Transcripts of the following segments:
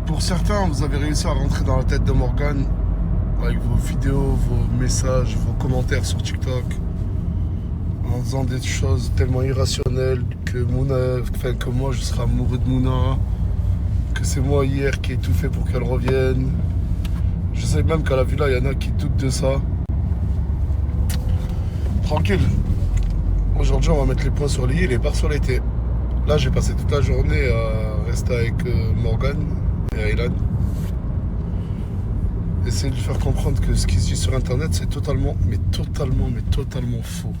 Pour certains, vous avez réussi à rentrer dans la tête de Morgan avec vos vidéos, vos messages, vos commentaires sur TikTok, en faisant des choses tellement irrationnelles que moi je serai amoureux de Mouna, que c'est moi hier qui ai tout fait pour qu'elle revienne. Je sais même qu'à la villa, il y en a qui doutent de ça. Tranquille. Aujourd'hui, on va mettre les points sur les i et les barres sur les t. Là, j'ai passé toute la journée à rester avec Morgan et Aylan. Essayer de lui faire comprendre que ce qui se dit sur Internet, c'est totalement faux.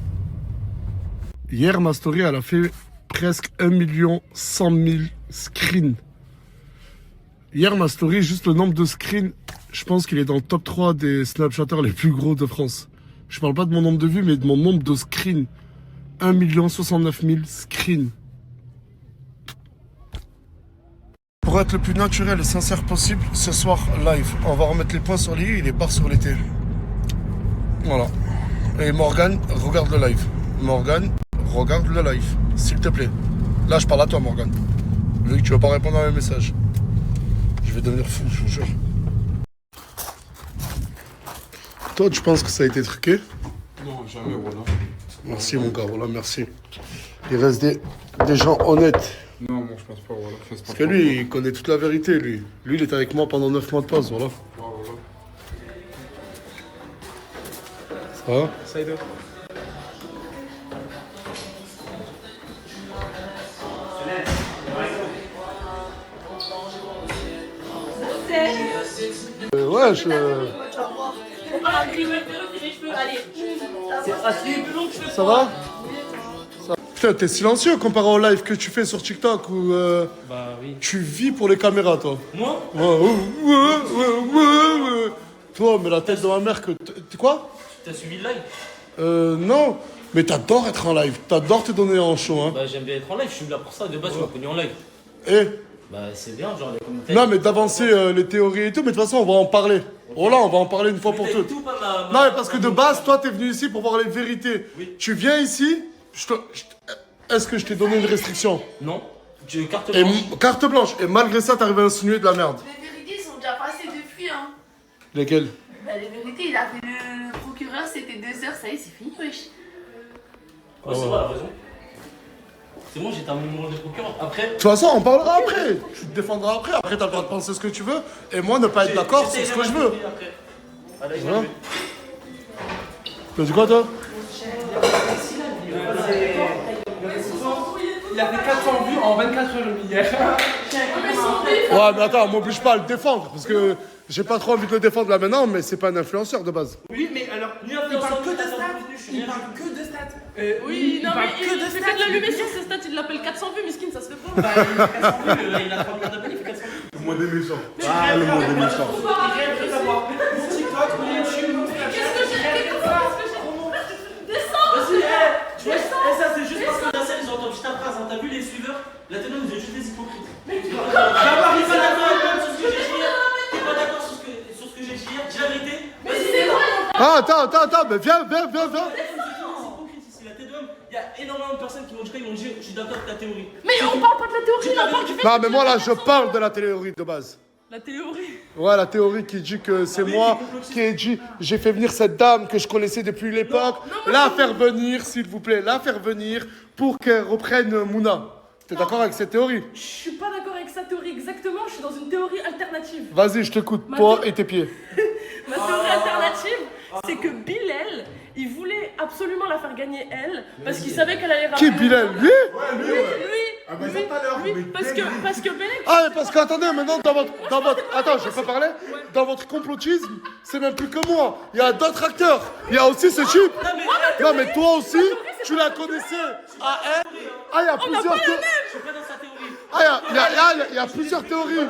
Hier, ma story, elle a fait presque 1 100 000 screens. Hier, ma story, juste le nombre de screens, je pense qu'il est dans le top 3 des Snapchatters les plus gros de France. Je parle pas de mon nombre de vues, mais de mon nombre de screens. 1 69 000 screens. Pour être le plus naturel et sincère possible, ce soir, live. On va remettre les points sur les i et les barres sur les t. Voilà. Et Morgan, regarde le live. Morgan, regarde le live, s'il te plaît. Là, je parle à toi, Morgan. Vu que tu vas pas répondre à mes messages. Je vais devenir fou, je vous jure. Toi, tu penses que ça a été truqué? Non, jamais, voilà. Merci, mon gars, voilà, merci. Il reste des gens honnêtes. Non, moi, je pense pas, voilà. Parce que lui, il connaît toute la vérité, lui. Lui, il était avec moi pendant 9 mois de pause, voilà. Ah, voilà. Ça va? Ça aide. Ouais, ça va? Putain, t'es silencieux comparé au live que tu fais sur TikTok où Bah oui. tu vis pour les caméras, toi. Moi? Ouais. Toi, mais la tête de ma mère que... Quoi? T'as suivi le live? Non. Mais t'adores être en live. T'adores te donner en show, hein. Bah j'aime bien être en live, je suis là pour ça. De base, je m'as connu en live. Eh? Bah c'est bien, genre les commentaires. Non, mais d'avancer les théories et tout, mais de toute façon, on va en parler. Oh là, on va en parler une fois pour toutes. Non, mais parce que de base, toi, t'es venu ici pour voir les vérités. Oui. Tu viens ici, est-ce que je t'ai donné une restriction? Non. Tu carte Et blanche. carte blanche. Et malgré ça, t'arrives à insinuer de la merde. Les vérités sont déjà passées depuis, hein. Lesquelles? Bah, les vérités, il a fait le procureur, c'était 2 heures, ça y est, c'est fini, wesh. Ouais, c'est vrai, elle a raison. C'est bon, j'ai terminé mon rôle de procureur. Après. De toute façon, on parlera après. Tu te défendras après. Après, t'as le droit de penser ce que tu veux. Et moi, ne pas être d'accord sur ce que je veux. Allez, Voilà. Tu dis quoi, toi? Il a fait 400 vues en 24 heures hier. Ouais, mais attends, m'oblige pas à le défendre. Parce que j'ai pas trop envie de le défendre là maintenant, mais c'est pas un influenceur de base. Oui, mais alors, il parle que de stats. Il parle que de stats. Oui, non, mais parle que de il fait stats. de l'allumer sur ses stats, il l'appelle 400 vues, miskin, ça se fait pas. Bah, il a 400 vues. Il a 30 000 abonnés, il fait 400 vues. Le mot des méchants. Ah, le mot des méchants. Mon TikTok, mon YouTube, mon Qu'est-ce que j'ai Descends. Tu vois, et ça c'est juste parce que la scène, ils ont entendu ta phrase. Hein. T'as vu les suiveurs? La télé, vous êtes juste des hypocrites. D'abord, t'es pas d'accord sur ce que j'ai dit hier. T'es pas d'accord sur ce que j'ai dit hier. Dis la vérité. Mais c'est vrai. Ah, attends, mais viens. La tête d'homme, il y a énormément de personnes qui vont dire, je suis d'accord avec ta théorie. Mais on parle pas de la théorie, là, on parle du fait. Non, mais moi là, je parle de la théorie de base. La théorie. Ouais, la théorie qui dit que c'est moi qui ai dit j'ai fait venir cette dame que je connaissais depuis l'époque, la faire venir, s'il vous plaît, la faire venir pour qu'elle reprenne Mouna. T'es d'accord avec cette théorie? Je suis pas d'accord avec sa théorie exactement, je suis dans une théorie alternative. Vas-y, je t'écoute, toi et tes pieds. Ma théorie alternative, c'est que Bilal, il voulait absolument la faire gagner elle, parce qu'il savait qu'elle allait ramener. Qui, Bilal? Lui? Lui, parce que Bélec. Ah, mais parce qu'attendez, maintenant, dans votre... Attends, je peux parler? Dans votre complotisme, c'est même plus que moi. Il y a d'autres acteurs. Il y a aussi ce type. Non, mais toi aussi, tu la connaissais à elle. Ah, il y a plusieurs théories. Je suis pas dans sa théorie. Ah, il y a plusieurs théories.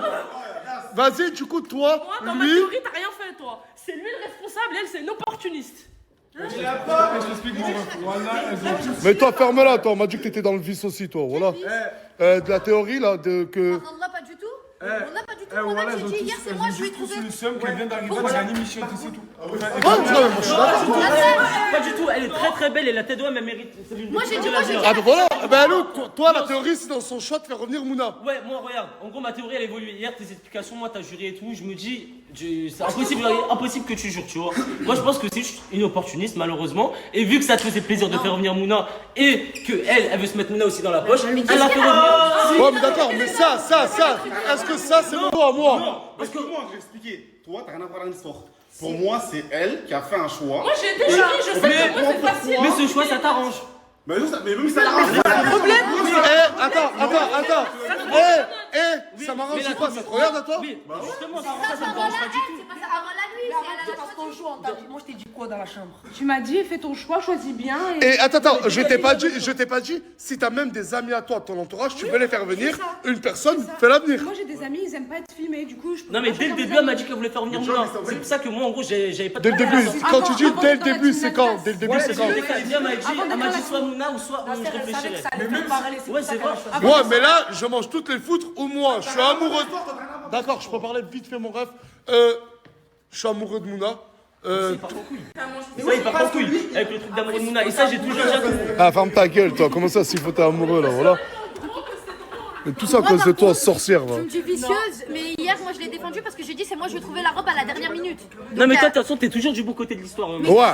Vas-y, du coup, toi, Moi, dans ma lui... théorie, t'as rien fait, toi. C'est lui le responsable, elle, c'est une opportuniste. Il a pas. Je t'explique, voilà, elles ont tous. Mais toi, ferme-la, toi. On m'a dit que t'étais dans le vice aussi, toi. Voilà. De la théorie, là, de que... Alhamdoulilah, pas du tout. Eh, On n'a pas du tout. eh, Moi-même, voilà, j'ai elles ont dit hier, tous- c'est elles moi, ont je lui ai juste tous trouvé. le seum qu'elle vient d'arriver, elle a gagné Michel, c'est tout. Ouais, non, mais moi je suis d'accord. Pas du tout, elle est très très belle et la tête d'OM elle mérite. C'est l'une des Moi, j'ai plus dit, belles moi, à j'ai dire. dit. Ah bah voilà, bah alors, toi la théorie c'est dans son choix de faire revenir Mouna. Ouais, moi regarde, en gros ma théorie elle évolue. Hier tes explications, moi t'as juré et tout, je me dis, c'est impossible que tu jures, tu vois. Moi je pense que c'est juste une opportuniste malheureusement. Et vu que ça te faisait plaisir de faire revenir Mouna et que elle veut se mettre Mouna aussi dans la poche, elle l'a fait revenir. Ouais mais d'accord, mais ça, est-ce que ça c'est mon droit à moi? Non, parce que Moi, je vais expliquer. Toi, t'as rien à voir dans l'histoire. Pour moi, c'est elle qui a fait un choix. Moi j'ai déjà dit, je sais que pour moi c'est facile. mais ce choix ça t'arrange. Mais même ça l'arrange. Eh, attends. Ça m'arrange ou pas? Ça te regarde à toi? Mais justement, ça Ça, me avant dérange la pas du tout. haine, c'est pas ça avant la nuit, c'est elle a la Parce choix. qu'on joue, moi je t'ai dit quoi dans la chambre? Tu m'as dit fais ton choix, choisis bien. Et attends, je t'ai pas dit, si t'as même des amis à toi, ton entourage, tu veux les faire venir, une personne, fais-la venir. Moi j'ai des amis, ils aiment pas être filmés, du coup je peux Non mais pas dès le choisir début mes elle m'a amis. dit qu'elle voulait faire revenir Mouna. C'est pour ça que moi en gros j'avais pas de Dès le début, quand tu dis Avant dès le dans la début, team c'est quand? Adidas. Dès le début, c'est quand? Dès qu'elle vient, elle m'a dit soit Mouna ou soit Parce je qu'elle savait réfléchirais. que ça allait faire parler, c'est Ouais, pour ça c'est qu'elle a vrai. choisi. Ouais, mais là, je mange toutes les foutres ou moi, je suis amoureux. D'accord, je peux parler vite fait mon rêve. Je suis amoureux de Mouna. Ça il part en couille avec le truc d'amour de Mouna. Et ça j'ai toujours dit. Ah, ferme ta gueule, toi. Comment ça, s'il faut t'es amoureux, là, voilà. Mais tout ça à cause de toi, sorcière, va. Tu me dis vicieuse, mais hier, moi, je l'ai défendue parce que j'ai dit, c'est moi, je vais trouver la robe à la dernière minute. Non mais toi de toute façon t'es toujours du bon côté de l'histoire. Ouais, non, ouais.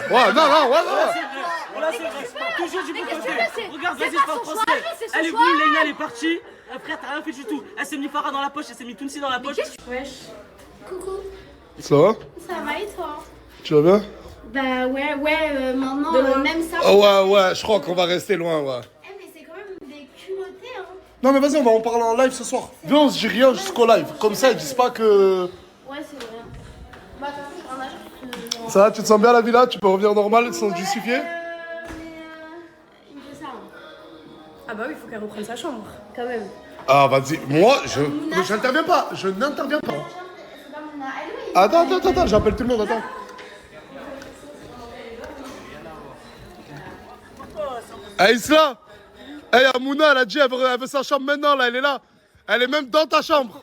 Voilà c'est vrai. Toujours du bon qu'est-ce côté. que tu veux, Regarde, c'est vas-y, je pas parle son français. choix, c'est son Elle est choix. venue, Leïna elle est partie. Frère t'as rien fait du tout. Elle s'est mis Farah dans la poche, elle s'est mis Tounsi dans la poche. Wesh, Coucou, Ça va? ça va et toi? Tu vas bien? Bah ouais, maintenant, même ça. Oh, ouais, je crois qu'on va rester loin, ouais. Eh, mais c'est quand même des culottés, hein. Non, mais vas-y, on va en parler en live ce soir. Viens, on se dit rien jusqu'au live. Comme ça, ils disent pas que. Ouais, c'est vrai. Bah, t'as vu, je rends Ça va, tu te sens bien à la villa? Tu peux revenir normal sans te justifier? il me fait ça, hein. Ah bah oui, il faut qu'elle reprenne sa chambre. Quand même. Ah, vas-y, moi, je n'interviens pas. Je n'interviens pas. C'est pas mon âge. Attends, j'appelle tout le monde, attends. Eh, Isla! Eh, y'a Mouna, elle a dit, elle veut sa chambre maintenant, là, elle est là. Elle est même dans ta chambre.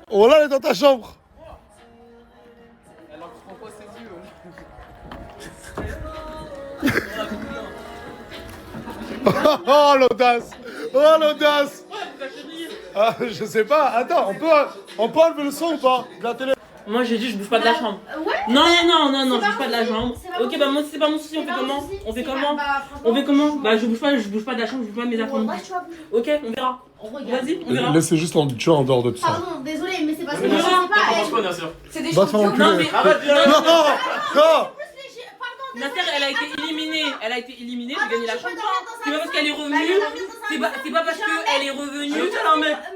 Oh là, elle est dans ta chambre. Oh l'audace! Oh l'audace! Ah, je sais pas, attends, on peut enlever le son ou pas? De la télé? Moi j'ai dit je bouge pas de la chambre. Ouais. Non, je bouge pas de la mon chambre. souci, c'est pas Ok, mon bah moi c'est pas mon souci, on C'est fait pas mon comment? souci. On fait C'est comment? pas- bah, franchement, On fait comment? Bah je bouge pas de la chambre, je bouge pas de mes affaires non Ouais, plus. tu vas bouger. Ok, on verra. Regarde. Vas-y, on verra. Laissez juste tu vois, en dehors de tout ça. Pardon, désolé, mais c'est parce que Mais je sais non, pas. Nasser? C'est des Va te faire champions. Non enculer. mais Non, non! Nasser, elle a été éliminée, j'ai gagné la chambre. C'est pas parce qu'elle est Bah, revenue, c'est pas parce qu'elle est revenue.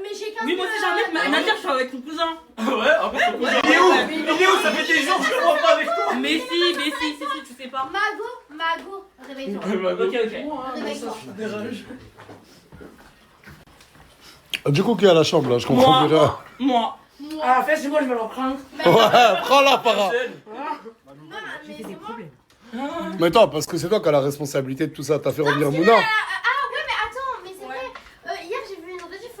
Mais j'ai 15 Oui, moi aussi j'ai un mec, mais Nasser, je suis avec ton cousin. Ouais, en fait il est où? Ça fait des jours que je comprends pas avec toi. Mais si, tu sais pas. Mago, réveille-toi. Ok. Réveille-toi. Du coup, qui est à la chambre, là? Je comprends plus rien. Moi. Ah, fais, moi je vais le reprendre. Ouais, prends-la, para. Non, mais c'est moi. Mais toi, parce que c'est toi qui as la responsabilité de tout ça. T'as fait revenir Mouna. Ah ouais, mais attends, mais c'est vrai. Hier j'ai vu une rediff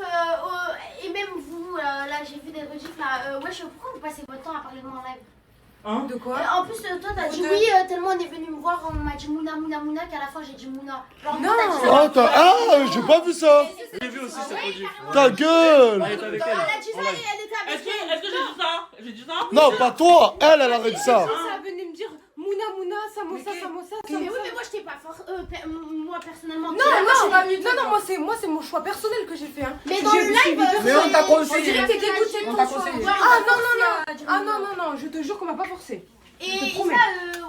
et même vous là j'ai vu des rediffs là. Wesh, pourquoi vous passez votre temps à parler de moi en live? Hein? De quoi? En plus toi t'as dit oui tellement on est venu me voir, on m'a dit Mouna qu'à la fin j'ai dit Mouna. Genre, Non. toi, t'as dit ça. Ah, j'ai pas vu ça. J'ai vu aussi cette rediff. Ta gueule. Elle est avec Elle elle. a dit ça et elle était avec Est-ce que j'ai dit ça? J'ai dit ça? Non, pas toi. Elle aurait dit ça. Ça venait me dire Mouna, Samosa. Mais oui, mais moi je t'ai pas forcé. Moi personnellement. Moi c'est mon choix personnel que j'ai fait. Hein. Mais dans le live. Mais on t'a conseillé. On dirait que t'es dégoûté de On ton t'a choix. conseillé. Non, je te jure qu'on m'a pas forcé. Et Je te Isa promets.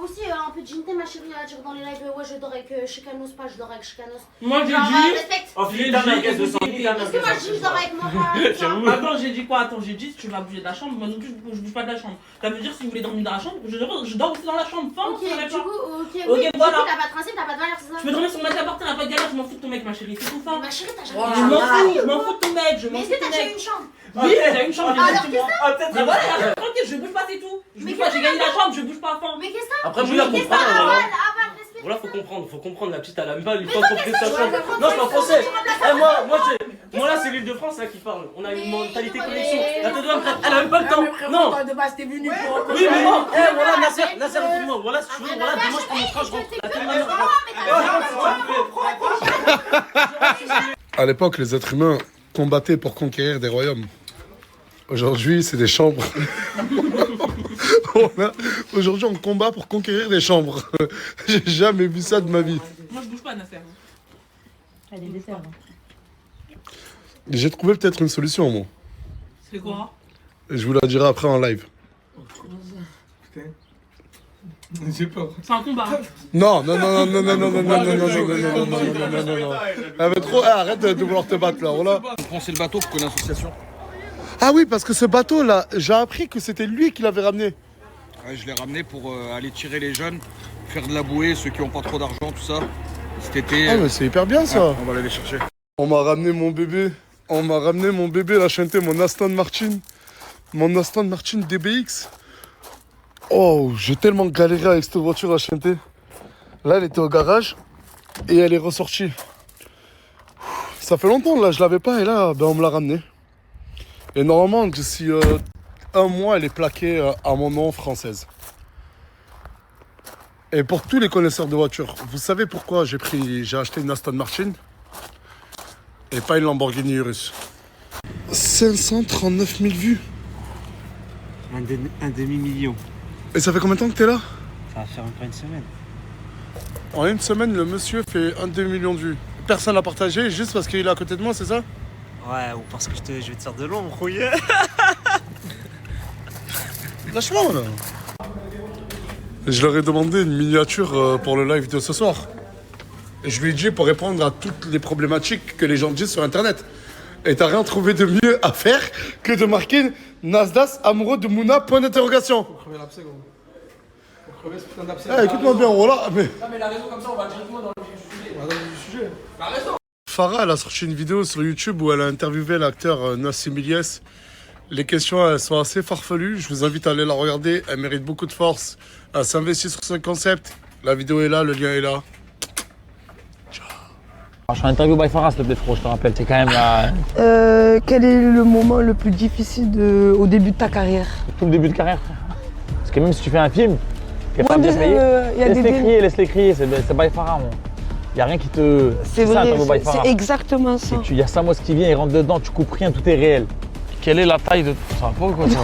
aussi un peu de ginté ma chérie à dire dans les lives ouais je dors avec Chicanos pas je dors avec Chicanos. Moi j'ai Genre dit. respecte. Oh, Philippe, t'as mis de sang. Parce que moi je dis je dors avec moi. Attends, j'ai dit quoi? Attends, j'ai dit si tu vas bouger de la chambre, moi non plus je bouge pas de la chambre. Ça veut dire si vous voulez dormir dans la chambre, je dors aussi dans la chambre. Fin, Ok, ça va du pas. coup, ok, Ok, oui, voilà. du coup, t'as pas de principe, t'as pas de valeur, c'est ça? Je peux dormir sur le matelas par terre, y'a pas de galère, je m'en fous de ton mec, ma chérie, c'est tout fin. Ma chérie, t'as Je jamais m'en fous de ton mec, je m'en Mais fous est-ce de que ton t'as déjà eu mec. une chambre? Oui, j'ai une chambre, Alors, j'ai moi. Mais voilà, tranquille, je bouge pas, c'est tout. Je Mais bouge pas, j'ai qu'est-ce gagné la chambre, je bouge pas, fin. Mais qu'est-ce que Après, t'as? Mouna Mais qu'est-ce que comprend. t'as? Aval, respect. Voilà, faut comprendre. La petite, elle a même pas eu le temps de compléter sa chambre. Non, c'est en français. Eh, moi là, c'est l'île de France là qui parle. On a une mentalité connexion. La tête elle a même pas le temps. Non. De base, t'es venu pour. Oui, mais non. Eh, voilà, Nasser, écoute-moi. Voilà, si tu veux, voilà, demain je prends mon train, je rentre. La tête je rentre. À l'époque, les êtres humains combattaient pour conquérir des royaumes. Aujourd'hui, c'est des chambres. Aujourd'hui, on combat pour conquérir des chambres. J'ai jamais vu ça de ma vie. Moi, je bouge pas, Nasser. Elle est dessert. J'ai trouvé peut-être une solution, moi. C'est quoi? Je vous la dirai après en live. J'ai peur. C'est un combat. Non. Arrête de vouloir te battre là. Voilà. On prend c'est le bateau pour une association. Ah oui, parce que ce bateau là, j'ai appris que c'était lui qui l'avait ramené. Ouais, je l'ai ramené pour aller tirer les jeunes, faire de la bouée, ceux qui n'ont pas trop d'argent, tout ça. Cet été. Ah mais c'est hyper bien ça. On va aller les chercher. On m'a ramené mon bébé. La chanté, mon Aston Martin. Mon Aston Martin DBX. Oh, j'ai tellement galéré avec cette voiture à chanter. Là, elle était au garage et elle est ressortie. Ça fait longtemps, là, je l'avais pas et là, on me l'a ramenée. Et normalement, d'ici un mois, elle est plaquée à mon nom française. Et pour tous les connaisseurs de voitures, vous savez pourquoi j'ai acheté une Aston Martin et pas une Lamborghini Urus. 539 000 vues. Un demi-million. Et ça fait combien de temps que t'es là? Ça va faire encore une semaine. En une semaine, le monsieur fait 1 demi-million de vues. Personne l'a partagé juste parce qu'il est à côté de moi, c'est ça? Ouais, ou parce que je vais te sortir de l'ombre, rouillé. Lâche-moi, là. Je leur ai demandé une miniature pour le live de ce soir. Et je lui ai dit pour répondre à toutes les problématiques que les gens disent sur Internet. Et t'as rien trouvé de mieux à faire que de marquer Nasdas amoureux de Mouna, point d'interrogation. Faut crever l'abcès, gros. Faut crever ce putain d'abcès. Eh, écoute-moi bien, voilà. Mais... Non, mais la raison comme ça, on va directement dans le vif du sujet. On va dans le vif du sujet. La raison. Farah, elle a sorti une vidéo sur YouTube où elle a interviewé l'acteur Nassim Ilyes. Les questions, elles sont assez farfelues. Je vous invite à aller la regarder. Elle mérite beaucoup de force. Elle s'investit sur ce concept. La vidéo est là, le lien est là. Je suis en interview by Farah, s'il te plaît, frérot, je te rappelle, c'est quand même là. Quel est le moment le plus difficile au début de ta carrière? Tout le début de carrière, frère. Parce que même si tu fais un film, t'es pas bien payé. Laisse-les crier, c'est by Farah, mon. Y a rien qui te. C'est vrai, c'est exactement ça. Il y a Samos qui vient, il rentre dedans, tu coupes rien, tout est réel. Quelle est la taille de. Ça va pas ou quoi ça?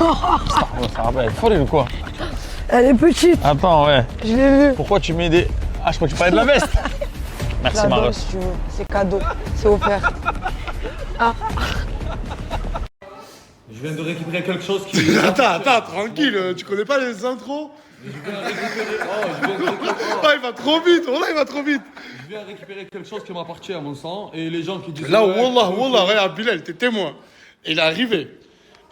Ça va pas, elle est folle ou quoi? Elle est petite. Attends, ouais. Je l'ai vu. Pourquoi tu mets des. Ah, je crois que tu parlais de la veste. Merci Maros. Si tu veux. C'est cadeau, c'est offert. Ah. Je viens de récupérer quelque chose qui. Attends, tranquille, tu connais pas les intros? Je viens de récupérer. Oh, il va trop vite, il va trop vite. Je viens récupérer quelque chose qui m'appartient à mon sang et les gens qui disent. Là, wallah, regarde, Bilal, t'es témoin. Il est arrivé.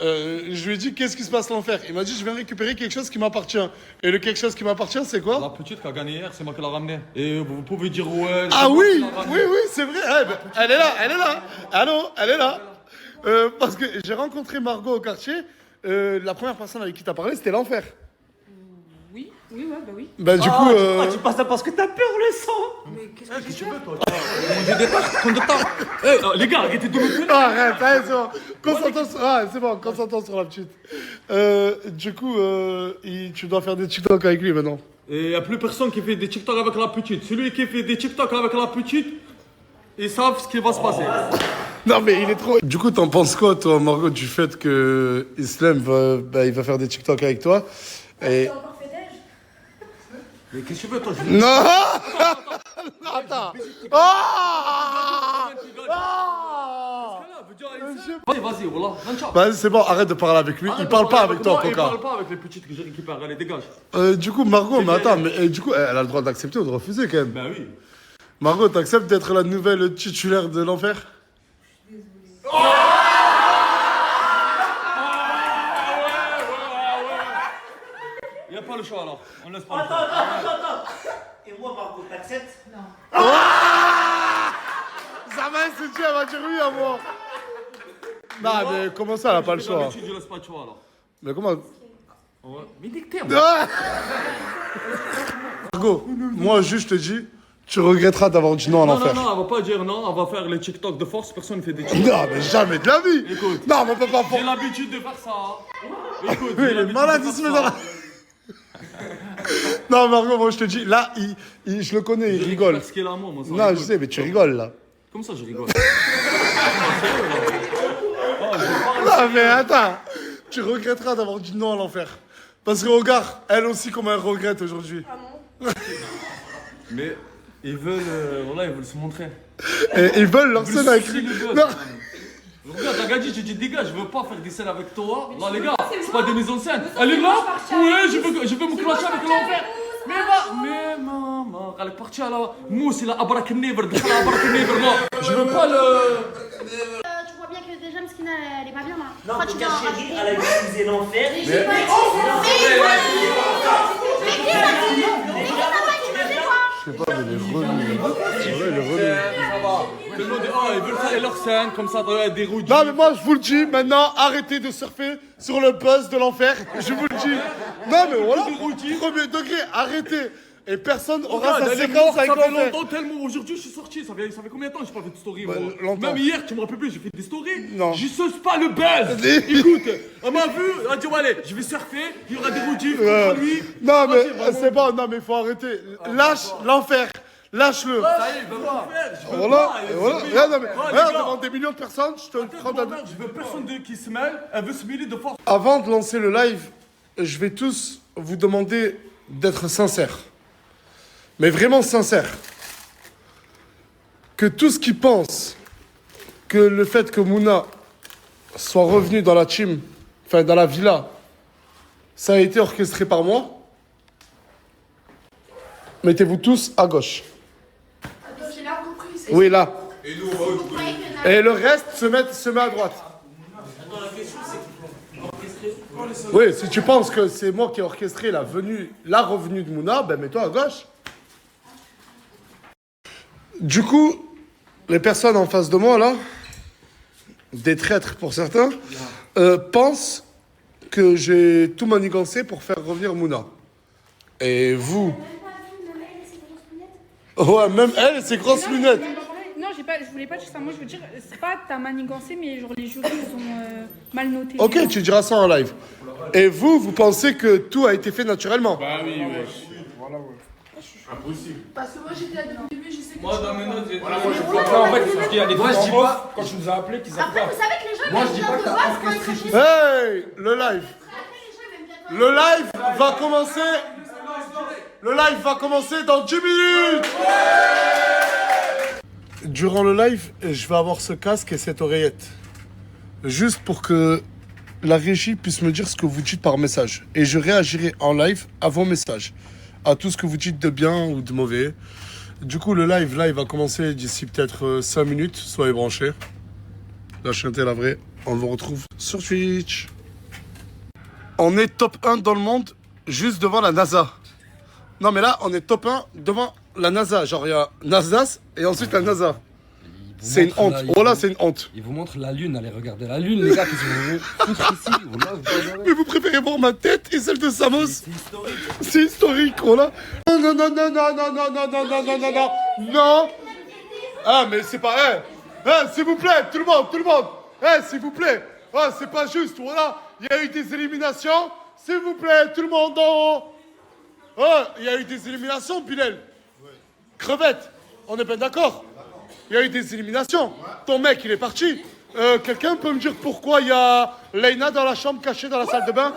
Je lui ai dit, qu'est-ce qui se passe l'enfer? Il m'a dit, je viens récupérer quelque chose qui m'appartient. Et le quelque chose qui m'appartient, c'est quoi? La petite qui a gagné hier, c'est moi qui l'ai ramenée. Et vous pouvez dire, ouais. Ah oui, c'est vrai. Elle est là. Allô, elle est là. Parce que j'ai rencontré Margot au quartier. La première personne avec qui t'as parlé, c'était l'enfer. Oui, bah oui. Bah du coup... Tu passes ça parce que t'as peur le sang. Mais qu'est-ce que tu veux, toi? Les gars, arrêtez de me Arrête, c'est bon. Concentre sur la petite. Du coup, tu dois faire des TikTok avec lui maintenant. Et il n'y a plus personne qui fait des TikTok avec la petite. Celui qui fait des TikTok avec la petite, ils savent ce qui va se passer. Non mais il est trop... Du coup, t'en penses quoi, toi, Margot, du fait que Islam il va faire des TikTok avec toi et... Mais qu'est-ce que tu veux, toi? Non. Attends. Vas-y, voilà. Vas-y, c'est bon, arrête de parler avec lui. Il parle pas avec toi, Coca. Il parle pas avec les petites que j'ai récupérées, allez, dégage. Du coup, Margot, mais attends, du coup, elle a le droit d'accepter ou de refuser quand même. Ben oui. Margot, t'acceptes d'être la nouvelle titulaire de l'enfer? Il n'y a pas le choix alors. On laisse pas. Attends. Et moi, Margot, t'acceptes? Ça va insulter, elle va dire oui à moi. Non, mais comment ça, elle a pas le choix? Je laisse pas le choix alors. Mais comment? Ouais. Mais dictée, Ah Margot, moi juste je te dis, tu regretteras d'avoir dit non à l'enfer. Non, elle va pas dire non, elle va faire les TikTok de force, personne ne fait des TikTok. Non, mais jamais de la vie. Écoute. Non, mais on peut pas J'ai l'habitude de faire ça. Écoute, Oui, il est malade, il se met dans la... Non, Margot, moi je te dis, là, je le connais, il rigole. Parce qu'il est amour, moi, ça Non, rigole. je sais, mais tu rigoles là. Comme ça, je rigole. Non, mais attends, tu regretteras d'avoir dit non à l'enfer. Parce que regarde, elle aussi, comment elle regrette aujourd'hui. Mais ils veulent, voilà, ils veulent se montrer. Et ils veulent leur scène avec lui. Non. Regarde, la gadji, j'ai dit, des gars, je veux pas faire des scènes avec toi. Là, les gars, c'est pas des mises en scène. Elle est là. Ouais, je veux me clasher avec l'enfer. Mais maman, elle est partie à la mousse, il a abrak never, je veux pas le. Tu vois bien que déjà, Mskina, elle est pas bien là. Non, Pourquoi en tout tu cas, vas en chérie, rajouter? elle a utilisé l'enfer. Mais j'ai pas utilisé. Mais qui l'a dit? Mais qui l'a pas utilisé quoi? Je sais pas, mais les relous. Ça va. Tout le monde dit, oh, ils veulent faire leur scène, comme ça, des roues. Non, mais moi, je vous le dis, maintenant, arrêtez de surfer sur le buzz de l'enfer. Je vous le dis. Non, mais voilà. Premier degré, arrêtez. Et personne aura sa séquence avec ça fait l'enfer. longtemps, tellement aujourd'hui je suis sorti. Ça fait combien de temps que j'ai pas fait de story? Bah, moi longtemps. Même hier, tu me rappelles plus, j'ai fait des stories. Non. Je sauce pas le buzz. Écoute, on m'a vu, on a dit, ouais, allez, je vais surfer, il y aura des routiers contre lui. Non, mais Vas-y, c'est bon, non, mais faut arrêter. Lâche l'enfer. Lâche-le. Ça y est, il veut pas faire. Je veux Voilà. pas. Voilà. Je veux Regarde, non, mais, pas. Ouais, regarde, les gars. devant des millions de personnes, je te prends ta... Je veux personne qui se mêle, elle veut se mêler de force. Avant de lancer le live, je vais tous vous demander d'être sincères. Mais vraiment sincères. Que tous ceux qui pensent que le fait que Mouna soit revenu dans la team, enfin dans la villa, ça a été orchestré par moi, mettez-vous tous à gauche. J'ai l'air compris. Oui, là. Et le reste se met à droite. Attends, la question c'est orchestré. Oui, si tu penses que c'est moi qui ai orchestré la revenue de Mouna, ben mets-toi à gauche. Du coup, les personnes en face de moi, là, des traîtres pour certains, pensent que j'ai tout manigancé pour faire revenir Mouna. Et vous... Ouais, même elle, ses grosses lunettes. Non, je voulais pas dire ça. Moi, je veux dire, c'est pas t'as manigancé, mais genre les jurys, ils ont mal noté. Ok, tu diras ça en live. Et vous pensez que tout a été fait naturellement? Bah oui, ouais. Voilà, ouais. Impossible. Parce que moi, j'étais là depuis le début, je sais que. Moi, dans mes notes, j'ai Voilà, moi, je crois pas. En fait, parce qu'il y a des trucs en off, quand tu nous as appelé, qu'ils savent Après, pas. vous savez que les gens Moi, ils je dis viennent pas de que t'as voir quand ils orchestré. sont chez eux. Hey, le live. Le live va commencer. Le live va commencer dans 10 minutes. Durant le live, je vais avoir ce casque et cette oreillette. Juste pour que la régie puisse me dire ce que vous dites par message. Et je réagirai en live à vos messages. À tout ce que vous dites de bien ou de mauvais. Du coup, le live, là, il va commencer d'ici peut-être 5 minutes. Soyez branchés. La chaîne est la vraie. On vous retrouve sur Twitch. On est top 1 dans le monde, juste devant la NASA. Non, mais là, on est top 1 devant la NASA. Genre, il y a NASDAQ et ensuite la NASA. C'est une honte. Voilà, c'est une honte. Il vous montre la lune, allez regarder la lune, les gars, qui sont foutre ici. Mais vous préférez voir ma tête et celle de Samos? C'est historique, voilà. Non, non, non, non, non, non, non, non, non, non, non, non, non, non. Ah, mais c'est pas... s'il vous plaît, tout le monde. S'il vous plaît. Ah, c'est pas juste, voilà. Il y a eu des éliminations. S'il vous plaît, tout le monde en haut. Ah, il y a eu des éliminations, Bilal. Crevette, on est pas d'accord? Il y a eu des éliminations. Ton mec, il est parti. Quelqu'un peut me dire pourquoi il y a Leïna dans la chambre cachée dans la salle de bain?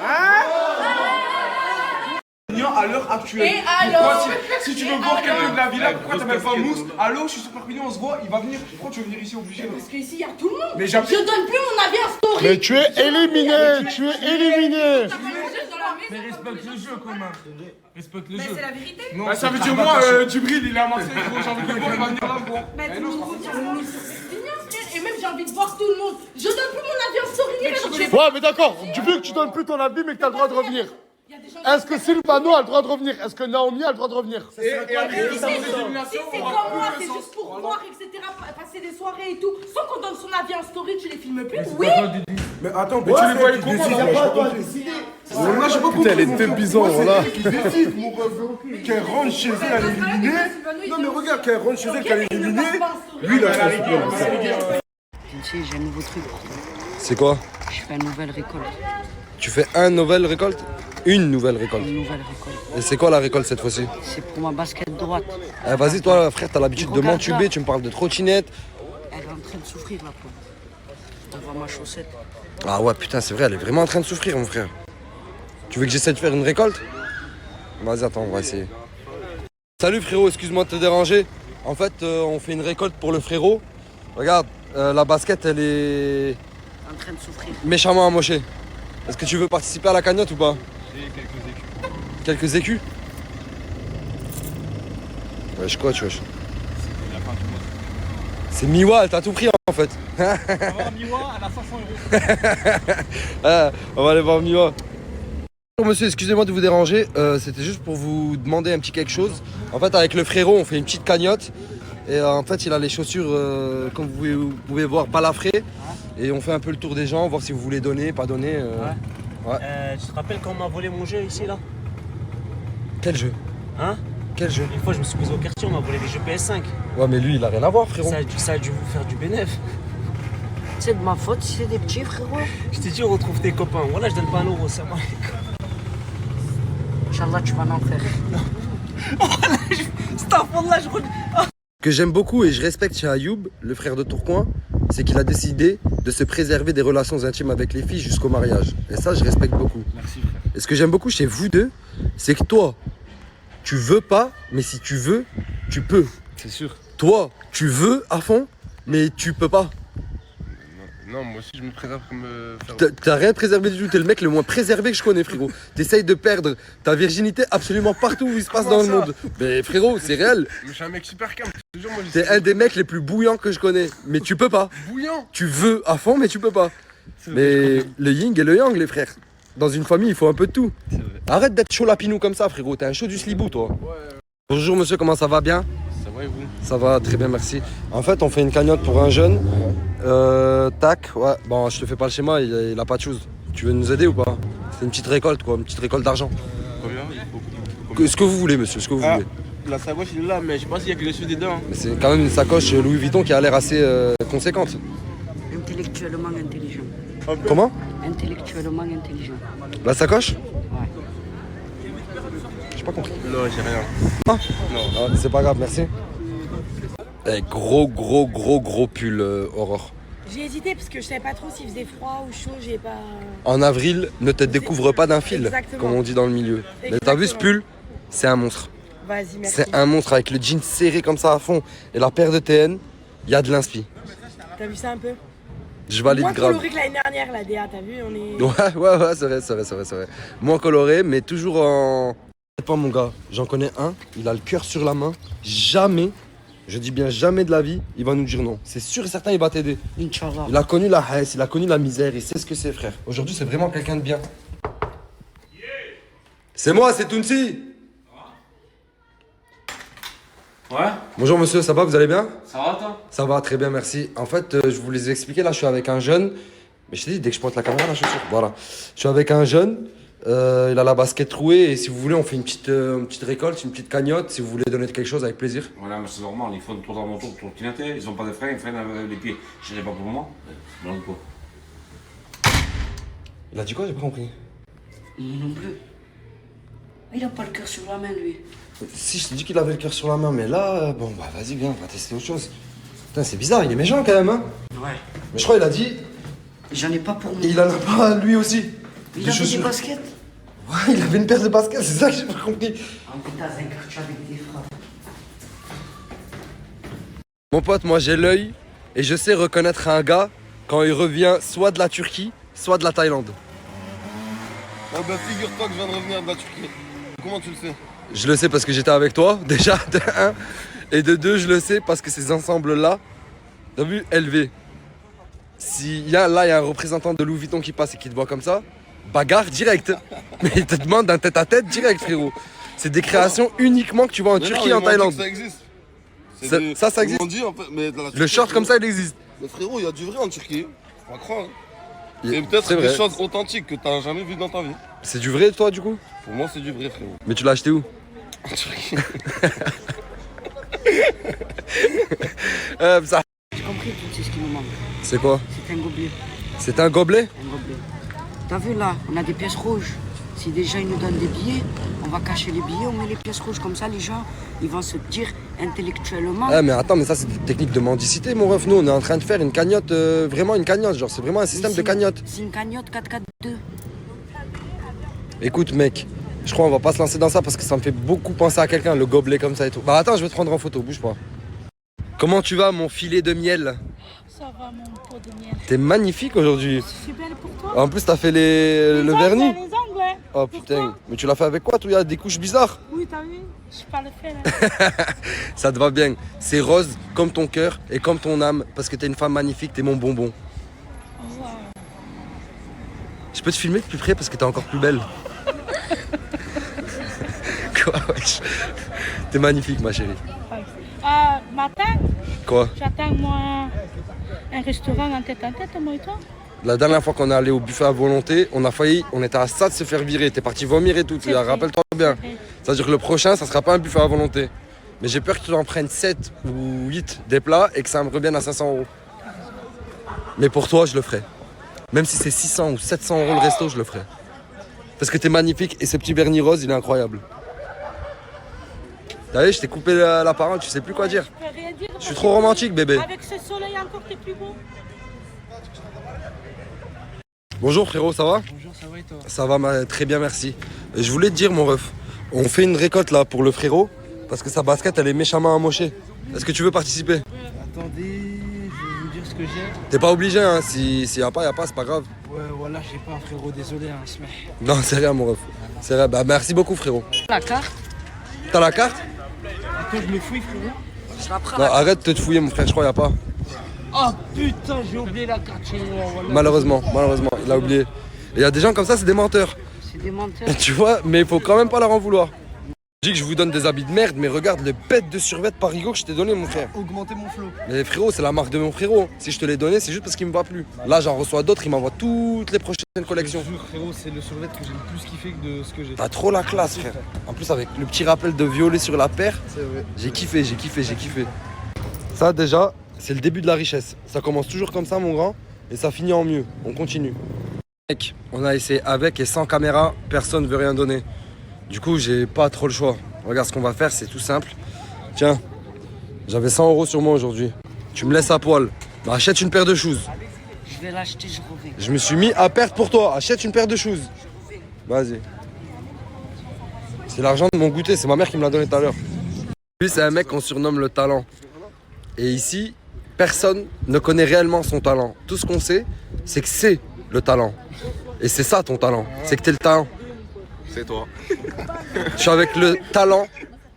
À l'heure actuelle. Et alors si tu veux voir quelqu'un de la villa, pourquoi t'appelles pas Mousse? Allô, je suis sur Perpignan, on se voit, il va venir. Pourquoi tu veux venir ici obligé? Parce qu'ici, il y a tout le monde. Mais je donne plus mon avis en story. Mais tu es éliminé. Mais respecte le jeu quand même. Respecte le Mais jeu. c'est la vérité. Non, ça veut dire moi, Djibril, il est à Marseille, gros, j'ai envie de le voir, il va venir là me voir. Mais tout le monde vous dit, et même j'ai envie de voir tout le monde. Je donne plus mon avis en story. Ouais, mais d'accord. Tu veux que tu donnes plus ton avis, mais que t'as le droit de revenir. Il y a des gens Est-ce que Sylvano a le droit de revenir? Est-ce que Naomi a le droit de revenir? Si c'est comme moi, c'est juste pour voir, etc. Passer des soirées et tout. Sans qu'on donne son avis en story, tu les filmes plus. Oui. Mais attends, mais tu les voyais comment? Moi, j'ai pas compris. Elle est dépisant, voilà. Qu'elle rentre chez elle, elle est éliminée. Non, mais regarde, qu'elle rentre chez elle, qu'elle est éliminée. Lui, il a j'ai un nouveau truc pour toi. C'est quoi? Je fais une nouvelle récolte. Tu fais une nouvelle récolte? Une nouvelle récolte. Une nouvelle récolte. Et c'est quoi la récolte cette fois-ci? C'est pour ma basket droite. Eh, vas-y, toi, frère, t'as l'habitude de Regarde m'entuber, là. tu me parles de trottinette. Elle est en train de souffrir la peau. Tu vois ma chaussette. Ah ouais, putain, c'est vrai, elle est vraiment en train de souffrir, mon frère. Tu veux que j'essaie de faire une récolte? Vas-y, attends, on va essayer. Salut frérot, excuse-moi de te déranger. En fait, on fait une récolte pour le frérot. Regarde, la basket, elle est En train de souffrir. méchamment amochée. Est-ce que tu veux participer à la cagnotte ou pas? J'ai quelques écus. Quelques écus? Wesh, coach, wesh. C'est la fin du mois. C'est Miwa, elle t'a tout pris en fait. On va voir Miwa, elle a 500 €. Ah, on va aller voir Miwa. Bonjour monsieur, excusez-moi de vous déranger. C'était juste pour vous demander un petit quelque chose. En fait, avec le frérot, on fait une petite cagnotte. Et en fait, il a les chaussures, comme vous pouvez voir, balafrées. Et on fait un peu le tour des gens, voir si vous voulez donner, pas donner. Ouais. Tu te rappelles quand on m'a volé mon jeu ici là? Quel jeu? Hein? Quel jeu? Une fois je me suis posé au quartier, on m'a volé des jeux PS5. Ouais, mais lui, il a rien à voir, frérot. Ça a dû vous faire du bénéf. C'est de ma faute si c'est des petits frérot. Je t'ai dit, on retrouve tes copains. Voilà, je donne pas un euro, c'est moi. Inch'Allah, tu vas en faire. Là, je Ce que j'aime beaucoup et je respecte chez Ayoub, le frère de Tourcoing, c'est qu'il a décidé de se préserver des relations intimes avec les filles jusqu'au mariage. Et ça, je respecte beaucoup. Merci frère. Et ce que j'aime beaucoup chez vous deux, c'est que toi, tu veux pas, mais si tu veux, tu peux. C'est sûr. Toi, tu veux à fond, mais tu peux pas. Non, moi aussi je me préserve comme T'as rien préservé du tout, t'es le mec le moins préservé que je connais, frérot. T'essayes de perdre ta virginité absolument partout où il se passe Comment dans ça? le monde. Mais frérot, c'est réel. Mais je suis un mec super calme, je te jure, moi T'es un des mecs les plus bouillants que je connais, mais tu peux pas. Bouillant. Tu veux à fond, mais tu peux pas. Mais le yin et le yang, les frères. Dans une famille, il faut un peu de tout. Arrête d'être chaud lapinou comme ça, frérot. T'es un chaud du slibou, toi. Bonjour, monsieur, comment ça va bien? Ça va et vous? Ça va, très bien, merci. En fait, on fait une cagnotte pour un jeune. Tac, ouais. Bon, je te fais pas le schéma, il a pas de choses. Tu veux nous aider ou pas? C'est une petite récolte, quoi. Une petite récolte d'argent. Combien? Ce que vous voulez, monsieur, ce que vous voulez. La sacoche il est là, mais je sais pas s'il y a quelque chose dedans. Mais c'est quand même une sacoche Louis Vuitton qui a l'air assez conséquente. Intellectuellement intelligent. Comment? Intellectuellement intelligent. La sacoche? Ouais. J'ai pas compris. Non, j'ai rien. Ah non. Ah, c'est pas grave, merci. Eh, gros pull, Aurore. J'ai hésité parce que je savais pas trop s'il faisait froid ou chaud, j'ai pas. En avril, ne te découvre pas d'un fil, Exactement. comme on dit dans le milieu. Mais t'as vu ce pull? C'est un monstre. Vas-y, merci. C'est un monstre avec le jean serré comme ça à fond et la paire de TN, il y a de l'inspi. T'as vu ça un peu? Je valide Moins grave. coloré que l'année dernière, la DA, t'as vu? On est. Ouais, c'est vrai. Moins coloré, mais toujours en. T'inquiète pas, mon gars, j'en connais un, il a le cœur sur la main. Jamais, je dis bien jamais de la vie, il va nous dire non. C'est sûr et certain, il va t'aider. Inch'Allah. Il a connu la haine, il a connu la misère, il sait ce que c'est, frère. Aujourd'hui, c'est vraiment quelqu'un de bien. C'est moi, c'est Tounsi. Ouais. Bonjour monsieur, ça va, vous allez bien? Ça va toi? Ça va, très bien, merci. En fait, je vous les ai expliqué, là, je suis avec un jeune. Mais je t'ai dit, dès que je pointe la caméra, là, je suis sûr. Voilà. Je suis avec un jeune, il a la basket trouée, et si vous voulez, on fait une petite récolte, une petite cagnotte, si vous voulez donner quelque chose, avec plaisir. Voilà, mais c'est normal, ils font le tour dans mon tour, tour de clientèle, ils ont pas de freins, ils freinent avec les pieds. Je dirais pas pour moi. Donc quoi? Il a dit quoi? J'ai pas compris. Non plus. Il a pas le cœur sur la main, lui. Si, je t'ai dit qu'il avait le cœur sur la main, mais là, bon, bah vas-y, viens, on va tester autre chose. Putain, c'est bizarre, il est méchant quand même, hein? Ouais. Mais je crois qu'il a dit. J'en ai pas pour moi. Il en a pas, lui aussi. Il avait des baskets? Ouais, il avait une paire de baskets, c'est ça que j'ai pas compris. En fait, t'as un quartier avec des frappes. Mon pote, moi j'ai l'œil et je sais reconnaître un gars quand il revient soit de la Turquie, soit de la Thaïlande. Ah bah figure-toi que je viens de revenir de la Turquie. Comment tu le sais? Je le sais parce que j'étais avec toi, déjà, de 1. Et de 2, je le sais parce que ces ensembles-là, t'as vu, LV. Là, il y a un représentant de Louis Vuitton qui passe et qui te voit comme ça, bagarre direct. Mais il te demande un tête-à-tête direct, frérot. C'est des créations uniquement que tu vois en Turquie et en Thaïlande. Ça existe. Ça existe. Ils m'ont dit, en fait, mais dans la Le Turquie, short comme ça, il existe. Mais frérot, il y a du vrai en Turquie. Faut pas croire. Il- C'est peut-être c'est des vrai. choses authentiques que t'as jamais vues dans ta vie. C'est du vrai, toi, du coup? Pour moi, c'est du vrai, frérot. Mais tu l'as acheté où? En Turquie. Ça. J'ai compris tout ce qui nous manque. C'est quoi? C'est un gobelet. C'est un gobelet? Un gobelet. T'as vu là, on a des pièces rouges. Si déjà ils nous donnent des billets, on va cacher les billets, on met les pièces rouges comme ça, les gens, ils vont se dire intellectuellement. Ah mais attends, mais ça c'est des techniques de mendicité, mon ref. Nous, on est en train de faire une cagnotte, vraiment une cagnotte. Genre, c'est vraiment un système de cagnotte. C'est une cagnotte 4-4-2. Écoute, mec, je crois qu'on va pas se lancer dans ça parce que ça me fait beaucoup penser à quelqu'un, le gobelet comme ça et tout. Bah attends, je vais te prendre en photo, bouge pas. Comment tu vas, mon filet de miel? Ça va, mon pot de miel. T'es magnifique aujourd'hui. Je suis belle pour toi. En plus, t'as fait le vernis. Les ongles, ouais. Oh putain, mais tu l'as fait avec quoi, toi? Il y a des couches bizarres. Oui, t'as vu? Je suis pas le fait, là. Ça te va bien. C'est rose comme ton cœur et comme ton âme parce que t'es une femme magnifique, t'es mon bonbon. Je peux te filmer de plus près parce que t'es encore plus belle. Quoi, wesh? T'es magnifique, ma chérie. Matin, Quoi? j'attends moi un restaurant en tête, moi et toi. La dernière fois qu'on est allé au buffet à volonté, on a failli, on était à ça de se faire virer. T'es parti vomir et tout, rappelle-toi bien. C'est-à-dire que le prochain, ça sera pas un buffet à volonté. Mais j'ai peur que tu en prennes 7 ou 8 des plats et que ça me revienne à 500 €. Mais pour toi, je le ferai. Même si c'est 600 ou 700 € le resto, je le ferai. Parce que t'es magnifique et ce petit vernis rose, il est incroyable. T'as vu, je t'ai coupé la parole, tu sais plus quoi dire. Je peux rien dire. Je suis trop romantique, bébé. Avec ce soleil encore, t'es plus beau. Bonjour frérot, ça va? Bonjour, ça va et toi? Ça va très bien, merci. Je voulais te dire, mon ref, on fait une récolte là pour le frérot parce que sa basket elle est méchamment amochée. Est-ce que tu veux participer? Attendez, je vais vous dire ce que j'ai. T'es pas obligé, hein. S'il y a pas, c'est pas grave. Ouais, voilà, j'ai pas, frérot, désolé, hein, Smeh. Non, c'est rien, mon ref. C'est rien. Bah, merci beaucoup, frérot. La carte? T'as la carte? Attends, je me fouille, frérot. Je la prends. Non, arrête de te fouiller, mon frère, je crois y a pas. Oh putain, j'ai oublié la carte chez moi. Voilà. Malheureusement, il a oublié. Il y a des gens comme ça, c'est des menteurs. C'est des menteurs. Tu vois, mais il faut quand même pas leur en vouloir. Je dis que je vous donne des habits de merde, mais regarde le bête de survêt Parigo que je t'ai donné, mon frère. Augmenter mon flow. Mais frérot, c'est la marque de mon frérot. Si je te l'ai donné, c'est juste parce qu'il me va plus. Là, j'en reçois d'autres, il m'envoie toutes les prochaines collections. Je jure, frérot, c'est le survêt que j'ai le plus kiffé de ce que j'ai. T'as trop la classe, frère. En plus, avec le petit rappel de violet sur la paire, C'est vrai. j'ai kiffé. Ça, déjà, c'est le début de la richesse. Ça commence toujours comme ça, mon grand, et ça finit en mieux. On continue. Mec, on a essayé avec et sans caméra, personne ne veut rien donner. Du coup, j'ai pas trop le choix. Regarde, ce qu'on va faire, c'est tout simple. Tiens, j'avais 100 € sur moi aujourd'hui. Tu me laisses à poil. Bah, achète une paire de shoes. Je vais l'acheter, je reviens. Je me suis mis à perte pour toi. Achète une paire de shoes. Vas-y. C'est l'argent de mon goûter, c'est ma mère qui me l'a donné tout à l'heure. Lui, c'est un mec qu'on surnomme le talent. Et ici, personne ne connaît réellement son talent. Tout ce qu'on sait, c'est que c'est le talent. Et c'est ça ton talent, c'est que t'es le talent. C'est toi. Je suis avec le talent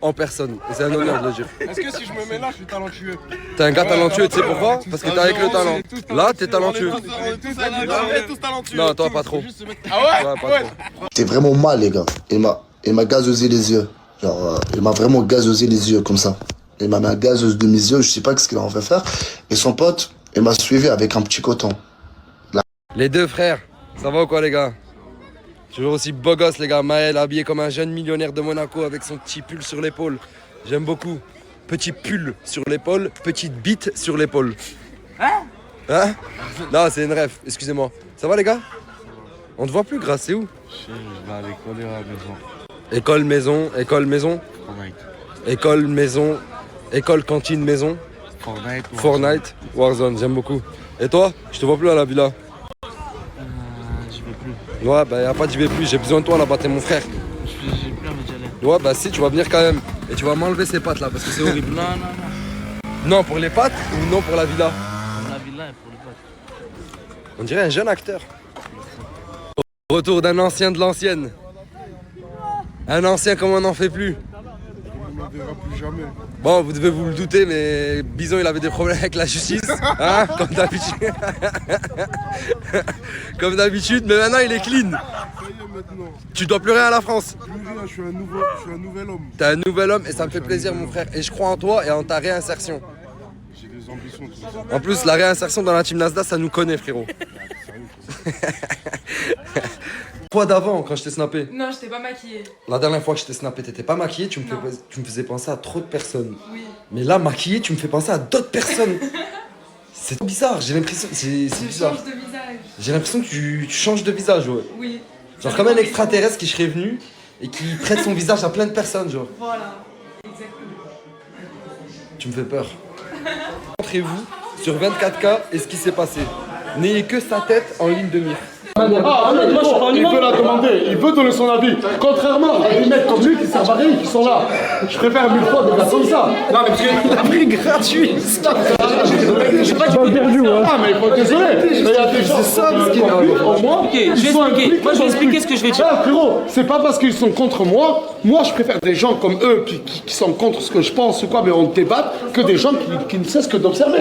en personne. Et c'est un honneur de le dire. Est-ce que si je me mets là, je suis talentueux? T'es un gars talentueux, tu sais pourquoi? Parce que t'es avec le talent. Là, t'es talentueux. On est tous talentueux. Non, toi, pas trop. Ah ouais? Ouais, pas trop. T'es vraiment mal, les gars. Il m'a gazosé les yeux. Genre, il m'a vraiment gazosé les yeux comme ça. Il m'a mis un gazeuse de mes yeux, je sais pas ce qu'il en fait faire. Et son pote, il m'a suivi avec un petit coton. Les deux frères, ça va ou quoi, les gars? Toujours aussi beau gosse, les gars. Maël, habillé comme un jeune millionnaire de Monaco avec son petit pull sur l'épaule. J'aime beaucoup. Petit pull sur l'épaule, petite bite sur l'épaule. Hein? Non, c'est une ref, excusez-moi. Ça va, les gars? On te voit plus, grâce, c'est où? Je vais à l'école et à la maison. École, maison, école, maison. Fortnite. École, maison, école, cantine, maison. Fortnite. Fortnite, Warzone, j'aime beaucoup. Et toi? Je te vois plus à la villa. J'y vais plus. Ouais, bah y'a pas d'y vais plus, j'ai besoin de toi là-bas, t'es mon frère. J'ai plus envie d'y aller. Ouais, bah si, tu vas venir quand même. Et tu vas m'enlever ces pattes là, parce que c'est horrible. Non. Non, pour les pattes ou non pour la villa? Pour la villa et pour les potes. On dirait un jeune acteur. Retour d'un ancien de l'ancienne. Un ancien comme on n'en fait plus. On ne le verra plus jamais. Bon, vous devez vous le douter, mais Bison, il avait des problèmes avec la justice, hein, comme d'habitude. Comme d'habitude, mais maintenant il est clean. Tu dois plus rien à la France. Je suis un nouvel homme. T'es un nouvel homme et ça me fait plaisir, mon frère. Et je crois en toi et en ta réinsertion. J'ai des ambitions, tout ça. En plus, la réinsertion dans la team Nasdaq, ça nous connaît, frérot. Fois d'avant, quand je t'ai snappé. Non, je t'ai pas maquillée. La dernière fois que je t'ai snappé, t'étais pas maquillée, tu me faisais penser à trop de personnes. Oui. Mais là, maquillée, tu me fais penser à d'autres personnes. C'est trop bizarre, j'ai l'impression. C'est bizarre. Change de visage. J'ai l'impression que tu changes de visage, ouais. Oui. Genre comme un extraterrestre qui serait venu et qui prête son visage à plein de personnes, genre. Voilà, exactement. Tu me fais peur. Montrez-vous sur 24K et ce qui s'est passé. N'ayez que sa tête en ligne de mire. Il peut la demander, il peut donner son avis. Contrairement à des mecs comme lui qui servent à rien, qui sont là. Je préfère 1000 fois des gars comme ça. Non, mais parce qu'il a pris gratuit. J'ai pas perdu, hein. Ah, mais il faut désolé. Mais il y a des gens. C'est ça, parce qu'il au moins. Ok, je vais expliquer. Moi, je vais expliquer ce que je vais dire. Ah, frérot, c'est pas parce qu'ils sont contre moi. Moi, je préfère des gens comme eux qui sont contre ce que je pense ou quoi, mais on débat, que des gens qui ne cessent que d'observer.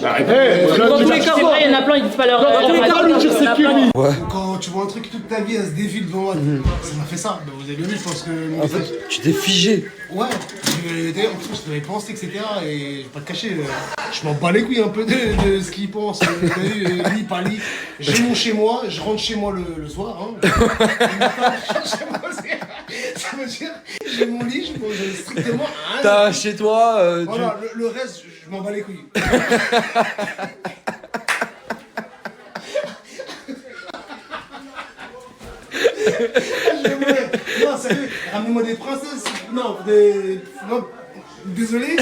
Arrêtez. Dans tous les cas, c'est vrai, il y en a plein, ils disent pas leur avis. Quand tu vois un truc toute ta vie, elle se défile devant moi. Ça m'a fait ça. Bah, vous avez vu, je pense que. En fait, tu t'es figé. Ouais, d'ailleurs, en plus, je l'avais pensé, etc. Et je vais pas te cacher, je m'en bats les couilles un peu de ce qu'ils pensent. T'as vu, lit par lit. J'ai mon chez moi, je rentre chez moi le soir. Hein. Ça veut dire, j'ai mon lit, je mange strictement rien. T'as chez toi. Voilà, le reste, je m'en bats les couilles. Non, sérieux, ramenez-moi des princesses. Non, non, désolé.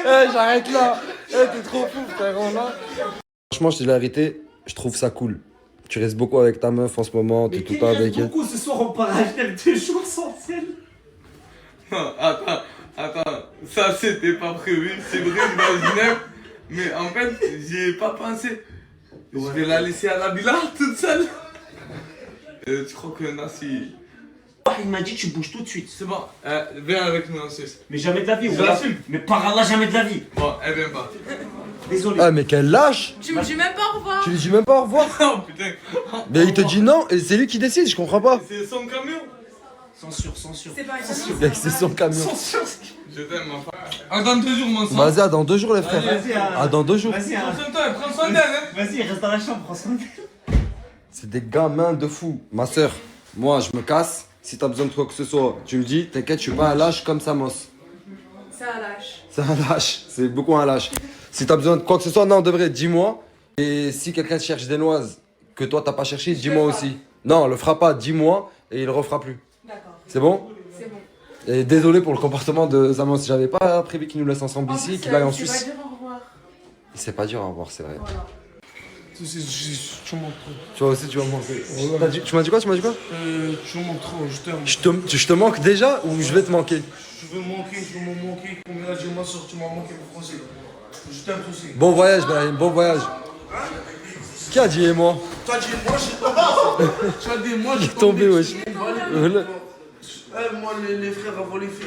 J'arrête là. T'es trop fou, frérot, là. Franchement, je te dis la vérité, je trouve ça cool. Tu restes beaucoup avec ta meuf en ce moment, t'es tout le temps avec elle. Beaucoup, ce soir, on part à Genève 2 jours sans ciel. Non, attends, ça c'était pas prévu, c'est vrai, je vais à Genève, mais en fait, j'y ai pas pensé. Je vais la laisser à la villa toute seule. Tu crois que Nassi. Il m'a dit tu bouges tout de suite. C'est bon, viens avec nous en Suisse. Mais jamais de la vie, Je l'assume. Mais par Allah, jamais de la vie. Bon, elle vient pas. Désolé. Ah, mais quel lâche! Tu me dis même pas au revoir. Tu lui dis même pas au revoir? Oh putain. Mais il te dit non, et c'est lui qui décide, je comprends pas. C'est son camion. Censure. C'est pas une Mec, c'est son camion. Je t'aime, ma femme. Ah, dans 2 jours, mon sang. Vas-y, à dans 2 jours, les frères. À dans 2 jours. Vas-y, Prends soin de toi, prends soin d'elle, hein. Vas-y, reste dans la chambre, prends soin d'elle. C'est des gamins de fou. Ma soeur, moi, je me casse. Si t'as besoin de quoi que ce soit, tu me dis, t'inquiète, je suis pas un lâche comme Samos. C'est un lâche. C'est un lâche, c'est beaucoup un lâche. Si t'as besoin de quoi que ce soit, non, de vrai, dis-moi. Et si quelqu'un cherche des noises que toi t'as pas cherché, dis-moi aussi. Non, le fera pas, dis-moi et il le refera plus. D'accord. C'est bon? C'est bon. Et désolé pour le comportement de Samos. J'avais pas prévu qu'il nous laisse ensemble ici, qu'il aille en Suisse. C'est pas dire au revoir. C'est pas dur à voir, c'est vrai. Voilà. Tu m'en trop. Toi aussi, tu vas me manquer. Tu m'as dit quoi? Tu m'as dit quoi? Tu m'en trop, je t'aime. Je te manque déjà ou je vais te manquer? Je veux manquer, comme il a dit ma soeur, tu m'as manqué pour français. Je t'aime aussi. Bon voyage, Brahim, bon voyage. Qui a dit et moi? T'as dit moi, je tombé. Tu as dit moi, je suis tombé, wesh. Moi, les frères avant les filles.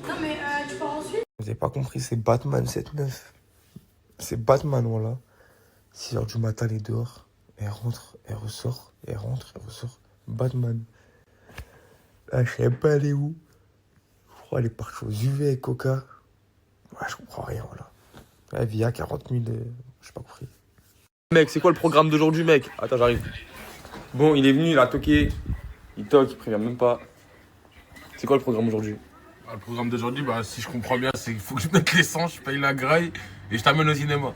Non, mais tu pars en Suisse? Vous avez pas compris, c'est Batman cette meuf. C'est Batman, voilà. 6h du matin, elle est dehors. Elle rentre, elle ressort. Elle rentre, elle ressort. Batman. Là, je sais pas elle est où. Je crois qu'elle est partie aux UV avec Coca. Ouais, je comprends rien, voilà. Ouais, Via 40 000, j'ai pas compris. Mec, c'est quoi le programme d'aujourd'hui, mec? Attends, j'arrive. Bon, il est venu, il a toqué. Il toque, il prévient même pas. C'est quoi le programme aujourd'hui? Le programme d'aujourd'hui, bah, si je comprends bien, c'est qu'il faut que je mette l'essence, je paye la graille et je t'amène au cinéma.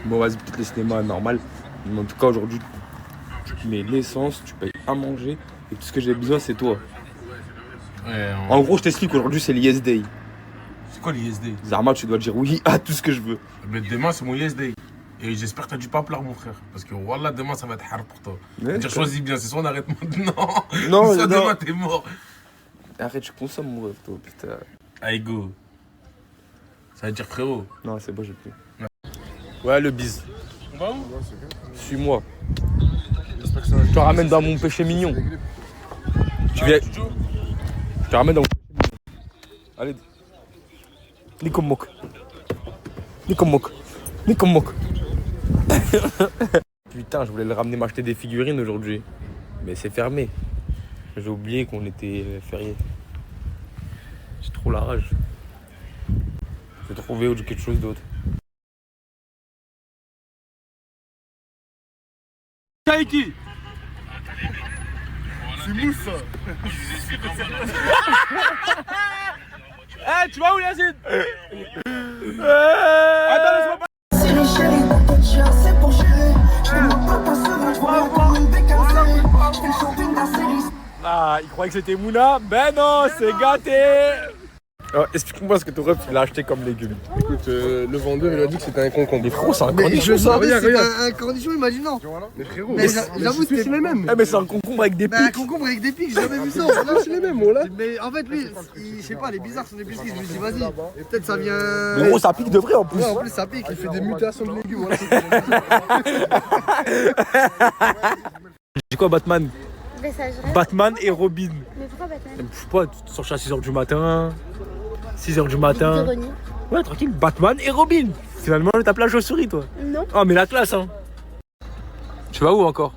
Bon, vas-y, peut-être le cinéma normal. Mais en tout cas, aujourd'hui, tu mets l'essence, tu payes à manger. Et tout ce que j'ai besoin, c'est toi. Ouais, En gros, je t'explique, aujourd'hui, c'est l'IS Day. C'est quoi l'IS Day? Zarma, tu dois dire oui à tout ce que je veux. Mais demain, c'est mon IS Day. Et j'espère que t'as du papier, mon frère. Parce que voilà, demain, ça va être hard pour toi. Tu choisis bien, c'est soit on arrête maintenant, Non, soit non. demain, t'es mort. Arrête, tu consommes, mon rêve, toi, putain. Allez, go. Ça veut dire frérot. Non, c'est bon, j'ai plus. Ouais, le bise. Bon. Suis-moi. Je te ramène dans mon péché mignon. Tu viens. Je te ramène dans mon péché mignon. Allez. Nikomok. Nikomok. Nikomok. Putain, je voulais le ramener m'acheter des figurines aujourd'hui. Mais c'est fermé. J'ai oublié qu'on était férié. J'ai trop la rage. Je vais trouver quelque chose d'autre. Kaiki. C'est mousse ça. Eh, tu vas où Yacine? Attends, laisse-moi pas. C'est les chéris, j'ai assez pour gérer. Je fais mon papa serein, je vois comme une bécane serrée. Je fais le shopping d'un série. Ah, il croyait que c'était Mouna? Ben non, c'est gâté. Alors, explique-moi ce que ton ref il a acheté comme légumes. Écoute, le vendeur il a dit que c'était un concombre. Mais frérot, c'est un Mais cornichon je ça. savais que c'était Regarde. un cornichon, il m'a dit non. Mais frérot, Mais j'avoue c'était les mêmes. Eh mais c'est un concombre avec des pics. Un concombre avec des pics, j'ai jamais vu ça. Là c'est les mêmes, là. Mais en fait lui, je sais pas, les bizarres son épicerie, je me dis vas-y, peut-être ça vient. Mais gros, ça pique de vrai en plus. Ouais, en plus ça pique. Il fait des mutations de légumes. J'ai quoi Batman? Messagerie. Batman et Robin. Mais pourquoi Batman? Je sais pas, tu sors à 6h du matin. 6h du matin. D'ironie. Ouais, tranquille, Batman et Robin. Finalement, t'as plein de chauves-souris, toi. Non. Oh, mais la classe, hein. Tu vas où encore?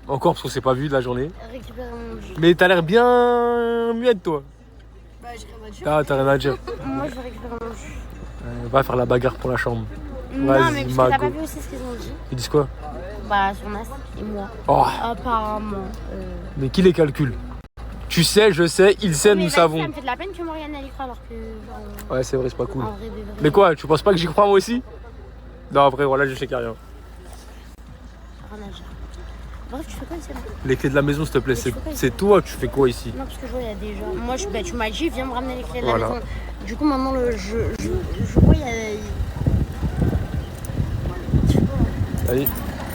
Encore parce qu'on s'est pas vu de la journée. Récupérer mon jus. Mais t'as l'air bien muette, toi. Bah, j'ai rien à dire. Ah, t'as rien à dire. Moi, je vais récupérer mon jus. Va faire la bagarre pour la chambre. Non, mais parce que t'as pas Mago. vu aussi ce qu'ils ont dit. Ils disent quoi? Bah, sur Nas et moi. Oh. Apparemment. Mais qui les calcule? Tu sais, je sais, il sait, Mais nous vas-y, savons. Ça me fait de la peine que Morgane elle y croit alors que. Genre, Ouais, c'est vrai, c'est pas cool. en vrai de vrai. Mais quoi, tu penses pas que j'y crois moi aussi? Non, après, voilà, je sais qu'il y a rien. Rien à dire. Bref, tu fais quoi ici là? Les clés de la maison, s'il te plaît, Mais tu fais quoi ici? c'est toi, tu fais quoi ici? Non, parce que je vois, il y a des gens. Moi, bah, tu m'as dit, viens me ramener les clés de Voilà. la maison. Du coup, maintenant, je vois, il y a. Allez,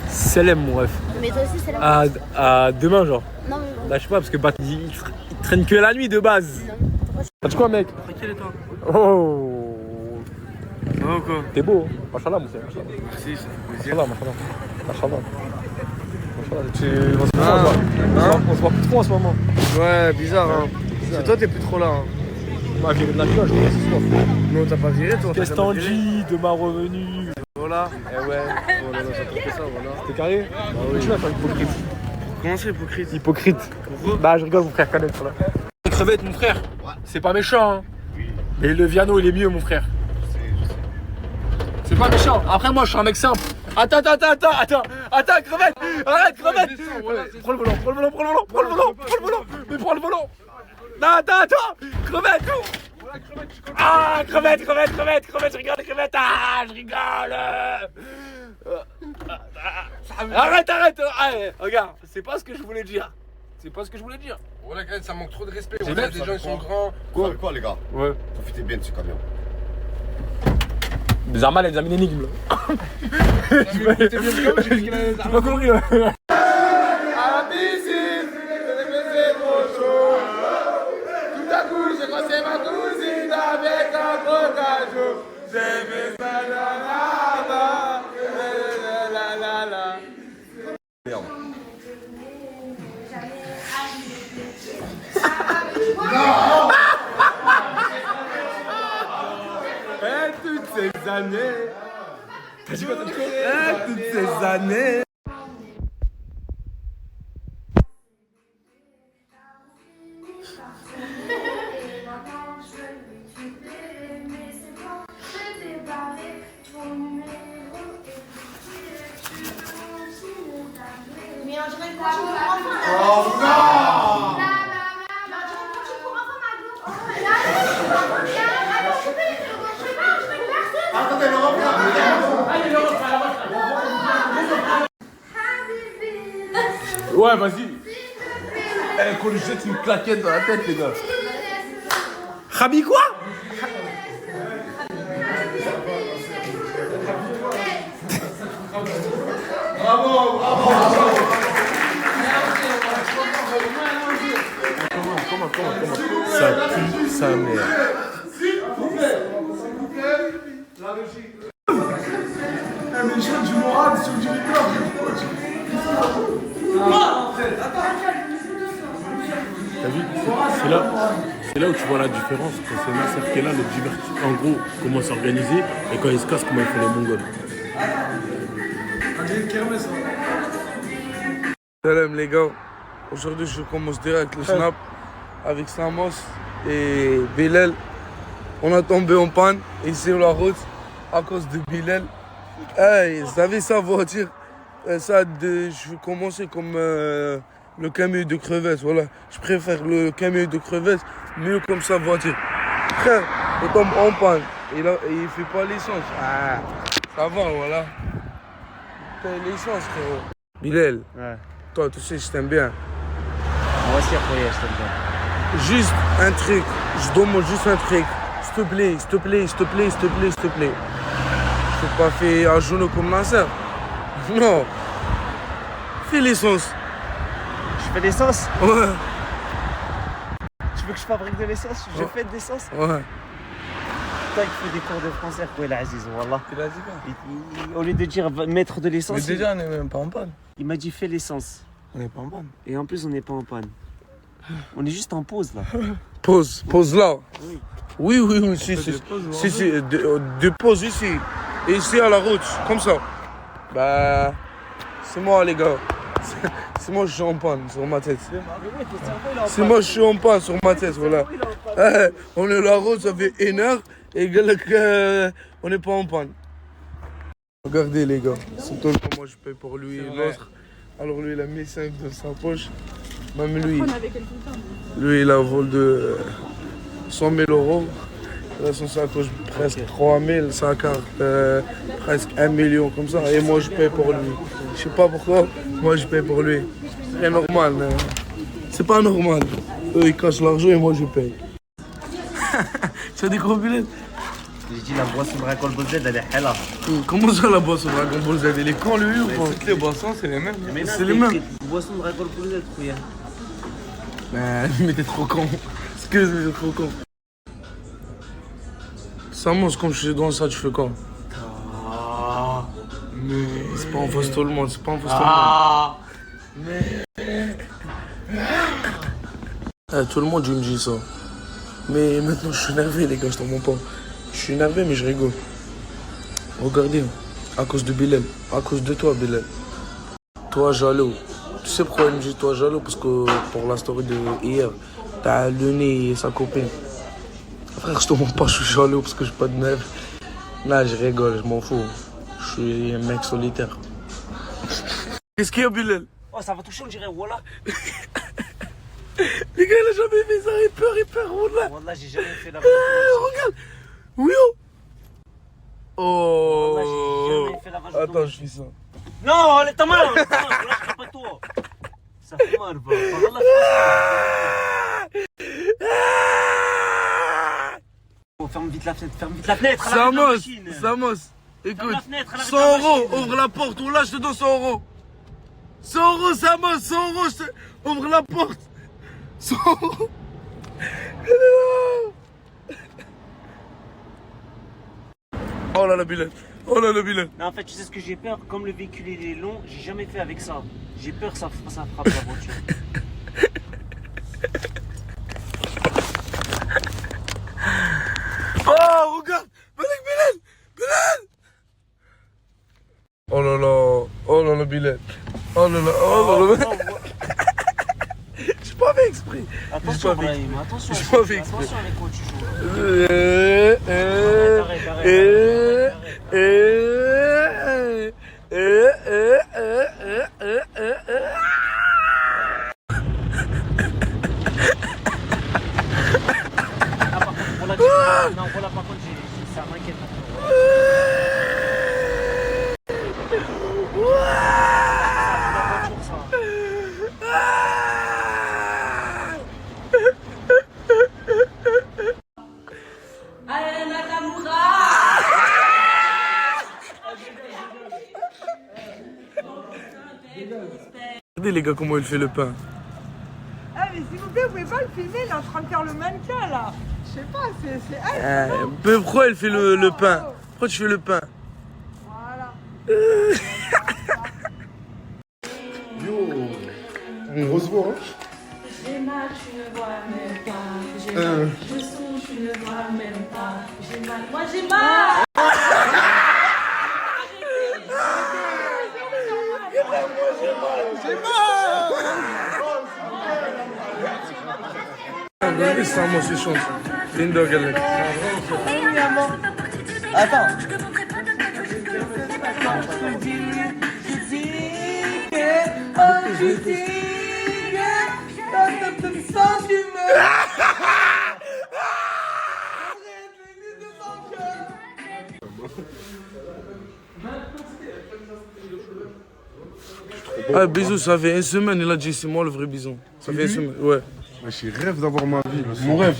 Selem, mon ref. Mais toi aussi, c'est la À demain, genre. Non, mais. Là, je sais pas, parce que il traîne que la nuit de base. T'as dit quoi, mec? Tranquille et toi? Oh. Ça va ou quoi? T'es beau, hein. Machallah, mon frère. Merci, ça fait plaisir. Machallah, machallah. On se voit plus trop en ce moment. Ouais, bizarre hein. C'est toi t'es plus trop là. On m'a viré de la cloche, ce soir. Non, t'as pas viré toi. Qu'est-ce que t'en dis de ma revenue? Voilà. Eh ouais. Oh là là, ça te fait ça, voilà. T'es carré? Bah oui. Tu vas faire hypocrite. Comment c'est hypocrite? Hypocrite. Bah, je rigole, mon frère, Canel, voilà. Crevette, mon frère. C'est pas méchant, hein. Mais le Viano, il est mieux, mon frère. C'est pas méchant. Après, moi, je suis un mec simple. Attends, crevette. Arrête, crevette. Prends le volant. Mais prends le volant. Non, attends. Crevette. Ah, crevette, je rigole, crevette. Ah, je rigole. Arrête. Allez, regarde, c'est pas ce que je voulais dire. Voilà, Greg, ça manque trop de respect. C'est Voilà, net, les ça. gens ils sont grands. Quoi les gars? Ouais. Profitez bien de ce camion. Zarmal, elle nous a mis une énigme là. J'ai pas compris. Ouais. À la piscine, c'est trop chaud. Tout à coup, j'ai passé ma cousine avec un gros cajou. J'ai fait ça la. Merde. Et toutes ces années. T'as dit quoi? Et toutes ces années. Mais on dirait que tu Oh non! Attendez, le refrain. Allez, le refrain. Ouais, vas-y. Eh, qu'on lui jette une claquette dans la tête, les gars. Rabi quoi? Bravo. Comment? Ça pue sa mère. La régie. Mais je du moral sur du liqueur. T'as vu? C'est là où tu vois la différence. Quand c'est Nasser qui est là, le divertissement, en gros, comment s'organiser, et quand il se casse, comment ils font les Mongols. Salam les gars, aujourd'hui je commence direct le snap avec Samos et Bilal. On a tombé en panne ici sur la route à cause de Bilal. Hey, vous savez sa voiture, je vais commencer comme le camion de crevettes, voilà. Je préfère le camion de crevettes mieux comme sa voiture. Frère, on tombe en panne, il fait pas l'essence. Ah, ça va, voilà. Paye l'essence, frérot. Bilal, toi, tu sais, je t'aime bien. Moi aussi, après, je t'aime bien. Juste un truc, je demande juste un truc. S'il te plaît, s'il te plaît, s'il te plaît, s'il te plaît, s'il te plaît. Je peux pas faire un genou comme Nasser. Non. Fais l'essence. Je fais l'essence? Ouais. Tu veux que je fabrique de l'essence? Je fais de l'essence? Ouais. Toi, il fait des cours de français, quoi, Aziz, wallah. Au lieu de dire mettre de l'essence. Mais déjà, on n'est même pas en panne. Il m'a dit fais l'essence. On n'est pas en panne. Et en plus, on n'est pas en panne. On est juste en pause là. Pause là. Oui. Oui, si. De pause ici. Et ici à la route, comme ça. Bah, c'est moi les gars. C'est moi je suis en panne sur ma tête. C'est moi je suis en panne sur ma tête, voilà. On est à la route, ça fait 1 heure et on n'est pas en panne. Regardez les gars, c'est tout le moi je paye pour lui et l'autre. Alors lui il a mis 5 dans sa poche. Même lui il a un vol de 100 000 €. Là son sac coûte presque 3 000, sa carte presque 1 million comme ça. Et moi je paye pour lui. Je sais pas pourquoi, moi je paye pour lui. C'est normal, mais c'est pas normal. Eux ils cachent l'argent et moi je paye. Tu as des gros billets? J'ai dit la boisson Dragon Ball Z elle est hella. Comment ça la boisson Dragon Ball Z? Elle est con lui ou pas? Toutes les boissons c'est les mêmes. C'est les mêmes. Boisson Dragon Ball Z, Kouya. Mais t'es trop con. Excuse-moi, t'es trop con. Samos, quand je suis dans ça, tu fais quoi? Mais c'est pas en face tout le monde, c'est pas en face tout le monde. Tout le monde, il me dit ça. Mais maintenant, je suis énervé, les gars, je t'en mens pas. Je suis énervé, mais je rigole. Regardez, à cause de Bilal, à cause de toi, Bilal. Toi, jaloux. Tu sais pourquoi il me dit toi, jaloux? Parce que pour la story de hier, t'as le nez et sa copine. Frère, je te mens pas, je suis jaloux parce que j'ai pas de meuf. Là, je rigole, je m'en fous. Je suis un mec solitaire. Qu'est-ce qu'il y a, Bilal? Oh, ça va toucher, on dirait, voilà. Les gars, il a jamais fait ça, il peur, voilà. Wallah, j'ai jamais fait la regarde. Oui, oh. Wallah, j'ai jamais fait la vache. Attends, je fais ça. Non, t'as mal, je pas toi. Ça fait mal, va. Oh, ferme vite la fenêtre, Samos, écoute, 100 €, ouvre la porte, ou là je te donne 100 €. 100 €, Samos, 100 €, ouvre la porte. 100 €. Oh là là, Bilal. Oh là là, Bilal. Non, en fait, tu sais ce que j'ai peur? Comme le véhicule il est long, j'ai jamais fait avec ça. J'ai peur que ça frappe la voiture. Oh, regarde! Bilal! Oh là là, Bilal. Oh là là. J'ai pas fait exprès. Attention, Brahim, attention. J'ai pas fait exprès. Attention avec quoi tu joues. Non, voilà, par contre, ça m'inquiète. Regardez les gars comment il fait le pain. Ah mais s'il vous plaît, vous pouvez pas le filmer, il est en train de faire le mannequin là. Je sais pas, c'est... Mais pourquoi il fait le pain? Pourquoi tu fais le pain? Voilà. Yo, une grosse voix, hein? J'ai mal, tu ne vois même pas. J'ai mal, je songe, tu ne vois même pas. J'ai mal, moi j'ai mal. لسه ما شي شونس ليندو قال لك Attends. Ah, bisous, ça fait une semaine, il a dit c'est moi le vrai bison. Ça fait une semaine, ouais. Je rêve d'avoir ma vie. Mon rêve,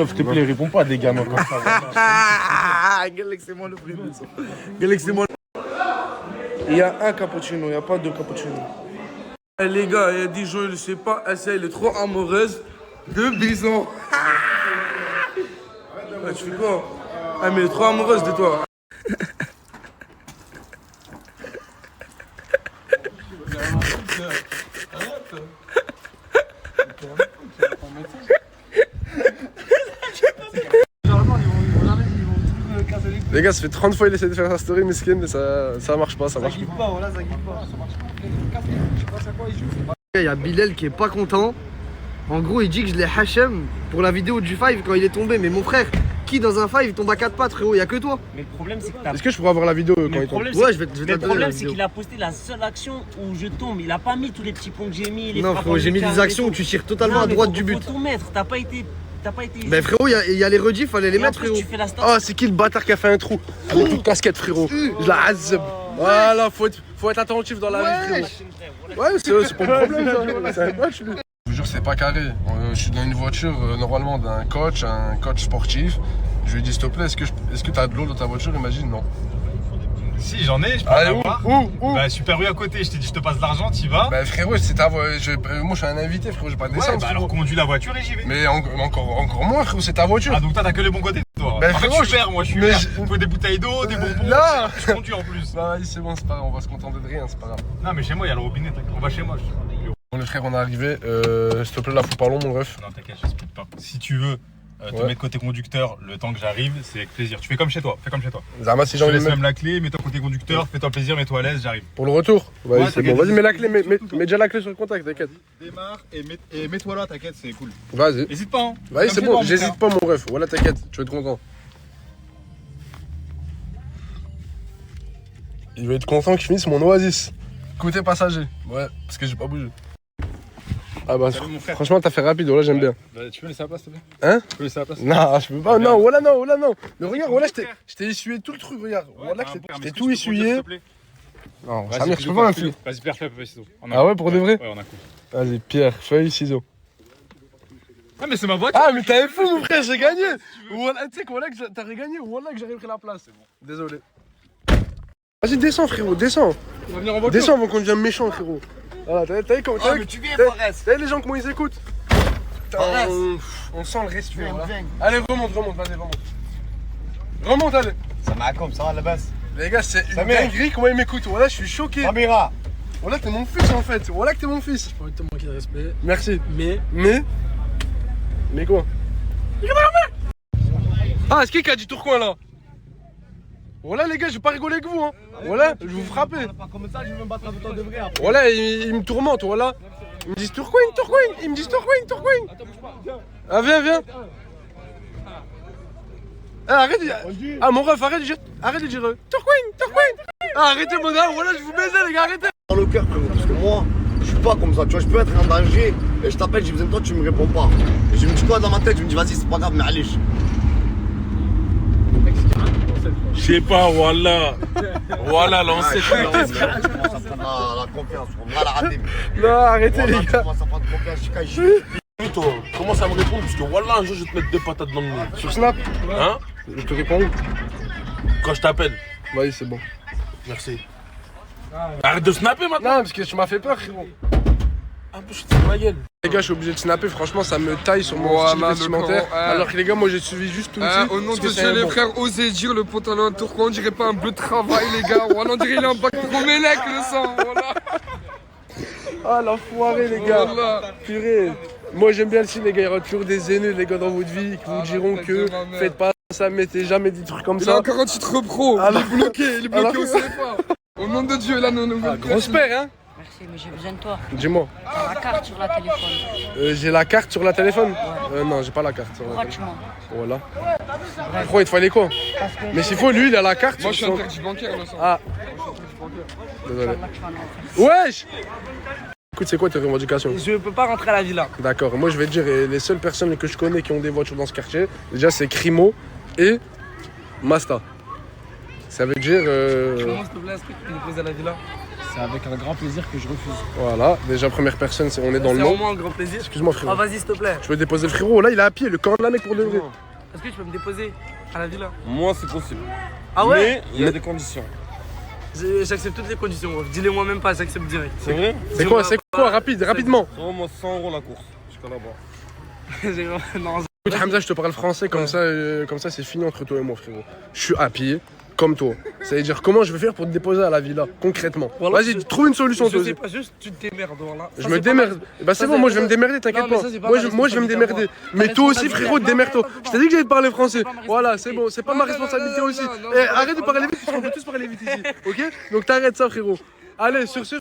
s'il te plaît, réponds pas à des gamins comme ça. Galek, c'est moi le vrai bison. Galek, c'est moi. Il y a un cappuccino, il n'y a pas deux cappuccinos. Eh, les gars, il y a 10 jours, je sais pas, elle est trop amoureuse de bison. Ouais, tu fais quoi? Ah, mais elle est trop amoureuse de toi. Les gars, ça fait 30 fois qu'il essaie de faire sa story, miskin, mais ça marche pas, ça marche pas. Voilà, ça guide pas. Il y a Bilal qui est pas content. En gros, il dit que je l'ai hachem pour la vidéo du 5 quand il est tombé. Mais mon frère, qui dans un 5 tombe à 4 pattes, frérot? Il y a que toi. Mais le problème, c'est que t'as. Est-ce que je pourrais avoir la vidéo quand il tombe? Ouais, je vais te le problème, c'est qu'il a posté la seule action où je tombe. Il a pas mis tous les petits ponts que j'ai mis. Non, frérot, j'ai mis des actions où tu tires totalement à droite du but. Faut tout mettre. T'as pas été. Mais frérot, il y a les rediffs, fallait les mettre, frérot. Oh, c'est qui le bâtard qui a fait un trou? Avec toute casquette, frérot. Je la azeb. Voilà, faut être attentif dans la vie, frérot. Ouais, c'est pas le problème, ça. C'est un match, lui. Je vous jure, c'est pas carré. Je suis dans une voiture, normalement, d'un coach, un coach sportif. Je lui ai dit, s'il te plaît, est-ce que t'as de l'eau dans ta voiture? Il m'a dit non. Si, j'en ai, je peux en avoir. Où Bah, Super U à côté, je t'ai dit, je te passe l'argent, t'y vas. Bah, frérot, c'est ta voiture. Moi, je suis un invité, frérot, je vais pas descendre. Bah, alors conduis la voiture et j'y vais. Mais encore moins, frérot, c'est ta voiture. Ah, donc toi, t'as que les bons côtés, toi. Bah, frérot, je suis vert, moi, je suis vert. Il faut des bouteilles d'eau, des bonbons. Là Je conduis en plus. Bah, vas-y, c'est bon, c'est pas grave, on va se contenter de rien, c'est pas grave. Non, mais chez moi, il y a le robinet, t'inquiète. On va chez moi. Bon, les frères, on est arrivé. S'il te plaît, là, faut pas long, mon ref. Non, t'inquiète, je speed pas. Si tu veux te mettre côté conducteur le temps que j'arrive, c'est avec plaisir. Tu fais comme chez toi, fais comme chez toi. Zama, si j'ai envie je de te laisse même la clé, mets-toi côté conducteur, fais-toi plaisir, mets-toi à l'aise, j'arrive. Pour le retour? Ouais, c'est bon, vas-y, mets la clé, mets déjà la clé sur le contact, t'inquiète. Démarre et mets-toi là, t'inquiète, c'est cool. Vas-y. Hésite pas, hein. Vas-y, c'est bon, j'hésite pas, mon ref. Voilà, t'inquiète, tu vas être content. Il va être content que je finisse mon oasis. Côté passager. Ouais, parce que j'ai pas bougé. Ah bah, franchement, t'as fait rapide, voilà, j'aime bien. Bah, tu peux laisser la place, s'il te plaît? Hein? Tu peux laisser la place? Non, je peux pas, non, voilà, non, voilà, non. Mais regarde, voilà, je t'ai essuyé tout le truc, regarde. Voilà, je t'ai tout essuyé. Non, Samir, je peux pas m'infliger. Vas-y, pierre, feuille, ciseaux. Ah ouais, pour de vrai? Ouais, on a coup. Vas-y, pierre, feuille, ciseaux. Ah, mais c'est ma voiture! Ah, mais t'avais fou, mon frère, j'ai gagné! Voilà, tu sais que voilà que t'aurais gagné, voilà que j'aurais pris la place. Désolé. Vas-y, descends, frérot, descends. On va venir en voiture. Descends avant qu'on devienne méchant, frérot. Voilà, t'as vu comment. Ah, mais tu viens, Forest. T'as vu les gens comment ils écoutent? On sent le respect. Voilà. Allez, remonte, vas-y, remonte. Remonte, allez. Ça m'a comme ça à la base. Les gars, c'est une dinguerie comment ils m'écoutent. Voilà, je suis choqué. Samira. Voilà, t'es mon fils en fait. Voilà que t'es mon fils. J'ai pas envie de te manquer de respect. Merci. Mais quoi? Ah, est-ce qu'il y a du Tourcoing là? Voilà les gars, je vais pas rigoler avec vous hein. Voilà, je vais vous frapper. Comme ça, je vais me battre avec toi de vrai après. Voilà, ils me tourmentent, voilà. Ils me disent Tourcoing. Ils me disent Tourcoing. Ah, viens. Ah, arrête. Ah, mon ref, arrête de dire Tourcoing. Ah, arrêtez mon gars, voilà, je vous baise les gars, arrêtez. Dans le cœur, frérot, parce que moi, je suis pas comme ça, tu vois, je peux être en danger et je t'appelle, j'ai besoin de toi, tu me réponds pas. Et je me dis quoi dans ma tête, je me dis vas-y, c'est pas grave, mais allez. Je sais pas, voilà. Voilà, l'ancêtre. Ah, la confiance, on va la rater. Non, arrêtez les gars. Tu commences à prendre confiance, je Toi, commence à me répondre parce que voilà, un jour je vais te mettre deux patates dans le nez. Sur Snap? Hein? Je te réponds. Quand je t'appelle. Vas-y, c'est bon. Merci. Arrête de snapper maintenant. Non, parce que tu m'as fait peur, frérot. Un peu, je te fais ma gueule. Les gars, je suis obligé de snapper, franchement, ça me taille sur mon style vestimentaire. Alors que les gars, moi j'ai suivi juste tout ici. Au nom de Dieu, les frères, osez dire le pantalon à Tourcoing, on dirait pas un bleu de travail, les gars. On dirait il a un bac Promélec, le sang, voilà. Ah, l'enfoiré, les gars. Purée. Moi j'aime bien le style, les gars. Il y aura toujours des haineux, les gars, dans votre vie qui vous diront que faites pas ça, mettez jamais des trucs comme ça. Il a encore un titre pro, il est bloqué au CFA. Au nom de Dieu, là, nos nouvelles. Grosse paire, hein. Merci, mais j'ai besoin de toi. Dis-moi. T'as la carte sur la téléphone. J'ai la carte sur la téléphone non, j'ai pas la carte sur la téléphone. Voilà. Frérot, il te fallait quoi? Mais s'il faut, lui, il a la carte. Moi, je suis interdit bancaire, là, ça. Ah. Désolé. Wesh! Écoute, c'est quoi tes revendications? Je peux pas rentrer à la villa. D'accord, moi je vais te dire, les seules personnes que je connais qui ont des voitures dans ce quartier, déjà c'est Crimo et Masta. Ça veut dire... Comment s'il te plaît, est-ce que tu peux me déposer à la villa? C'est avec un grand plaisir que je refuse. Voilà, déjà première personne, on est dans le nom. C'est vraiment un grand plaisir. Excuse-moi frérot. Ah vas-y s'il te plaît. Je veux déposer le frérot, là il est à pied, le camp de la mec pour de vrai. Est-ce que tu peux me déposer à la villa? Moi, c'est possible. Ah ouais? Mais il y a des conditions. J'accepte toutes les conditions, dis-les moi même pas, j'accepte direct. C'est vrai? C'est quoi, rapidement. Moi, 100 € la course, jusqu'à là-bas. Non, écoute Hamza, je te parle français, comme ça c'est fini entre toi et moi frérot. Je suis à pied, comme toi. Ça veut dire comment je vais faire pour te déposer à la villa, concrètement. Voilà, vas-y, trouve une solution toi aussi. Je sais pas, juste tu te démerdes, voilà. Je me démerde. Bah c'est bon, moi je vais me démerder, t'inquiète pas. Moi je vais me démerder. Mais toi aussi frérot, démerde-toi. Je t'ai dit que j'allais te parler français. Voilà, c'est bon, c'est pas ma responsabilité aussi. Arrête de parler vite, parce qu'on peut tous parler vite ici. Ok? Donc t'arrêtes ça frérot. Allez, sur ce...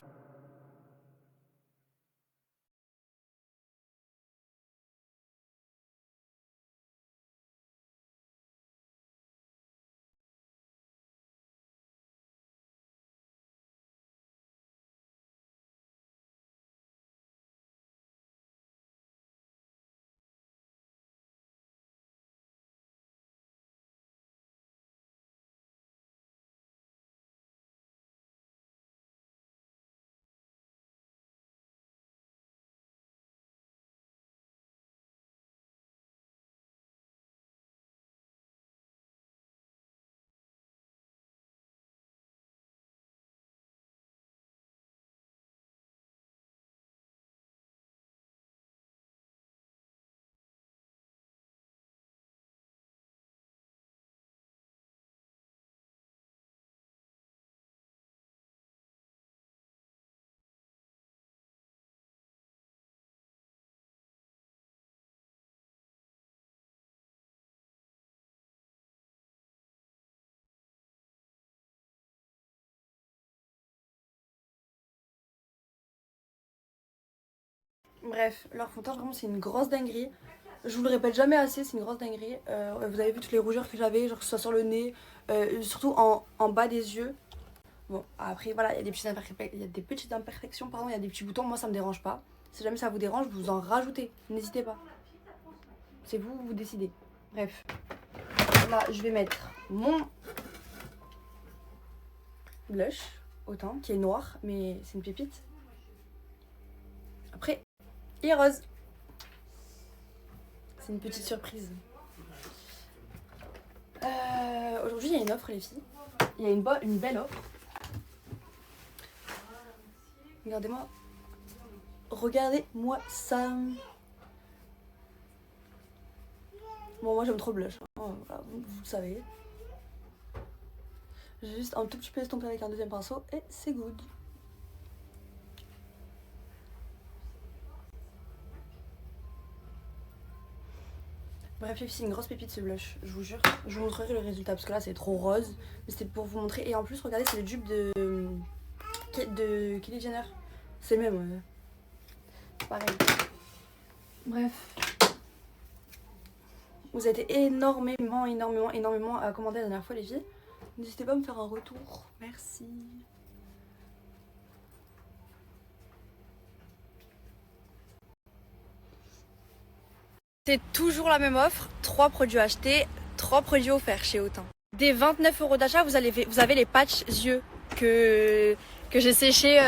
Bref, leur fond-teint vraiment c'est une grosse dinguerie. Je vous le répète jamais assez, c'est une grosse dinguerie. Vous avez vu toutes les rougeurs que j'avais, genre que ce soit sur le nez, surtout en bas des yeux. Bon, après voilà, il y a des petites imperfections, pardon, il y a des petits boutons, moi ça me dérange pas. Si jamais ça vous dérange, vous en rajoutez, n'hésitez pas. C'est vous, vous décidez. Bref, là je vais mettre mon blush au teint, qui est noir, mais c'est une pépite. Après, il est rose. C'est une petite surprise. Aujourd'hui, il y a une offre, les filles. Il y a une belle offre. Regardez-moi. Regardez-moi ça. Bon, moi, j'aime trop le blush. Hein. Voilà, vous le savez. J'ai juste un tout petit peu estompé avec un deuxième pinceau et c'est good. Bref les filles, c'est une grosse pépite ce blush, je vous jure. Je vous montrerai le résultat parce que là c'est trop rose. Mais c'était pour vous montrer. Et en plus regardez, c'est le dupe de Kylie Jenner. C'est le même. Pareil. Bref. Vous êtes énormément à commander la dernière fois les filles. N'hésitez pas à me faire un retour. Merci. C'est toujours la même offre, 3 produits achetés, 3 produits offerts chez Autain. Dès 29 € d'achat, vous avez les patchs yeux que j'ai séchés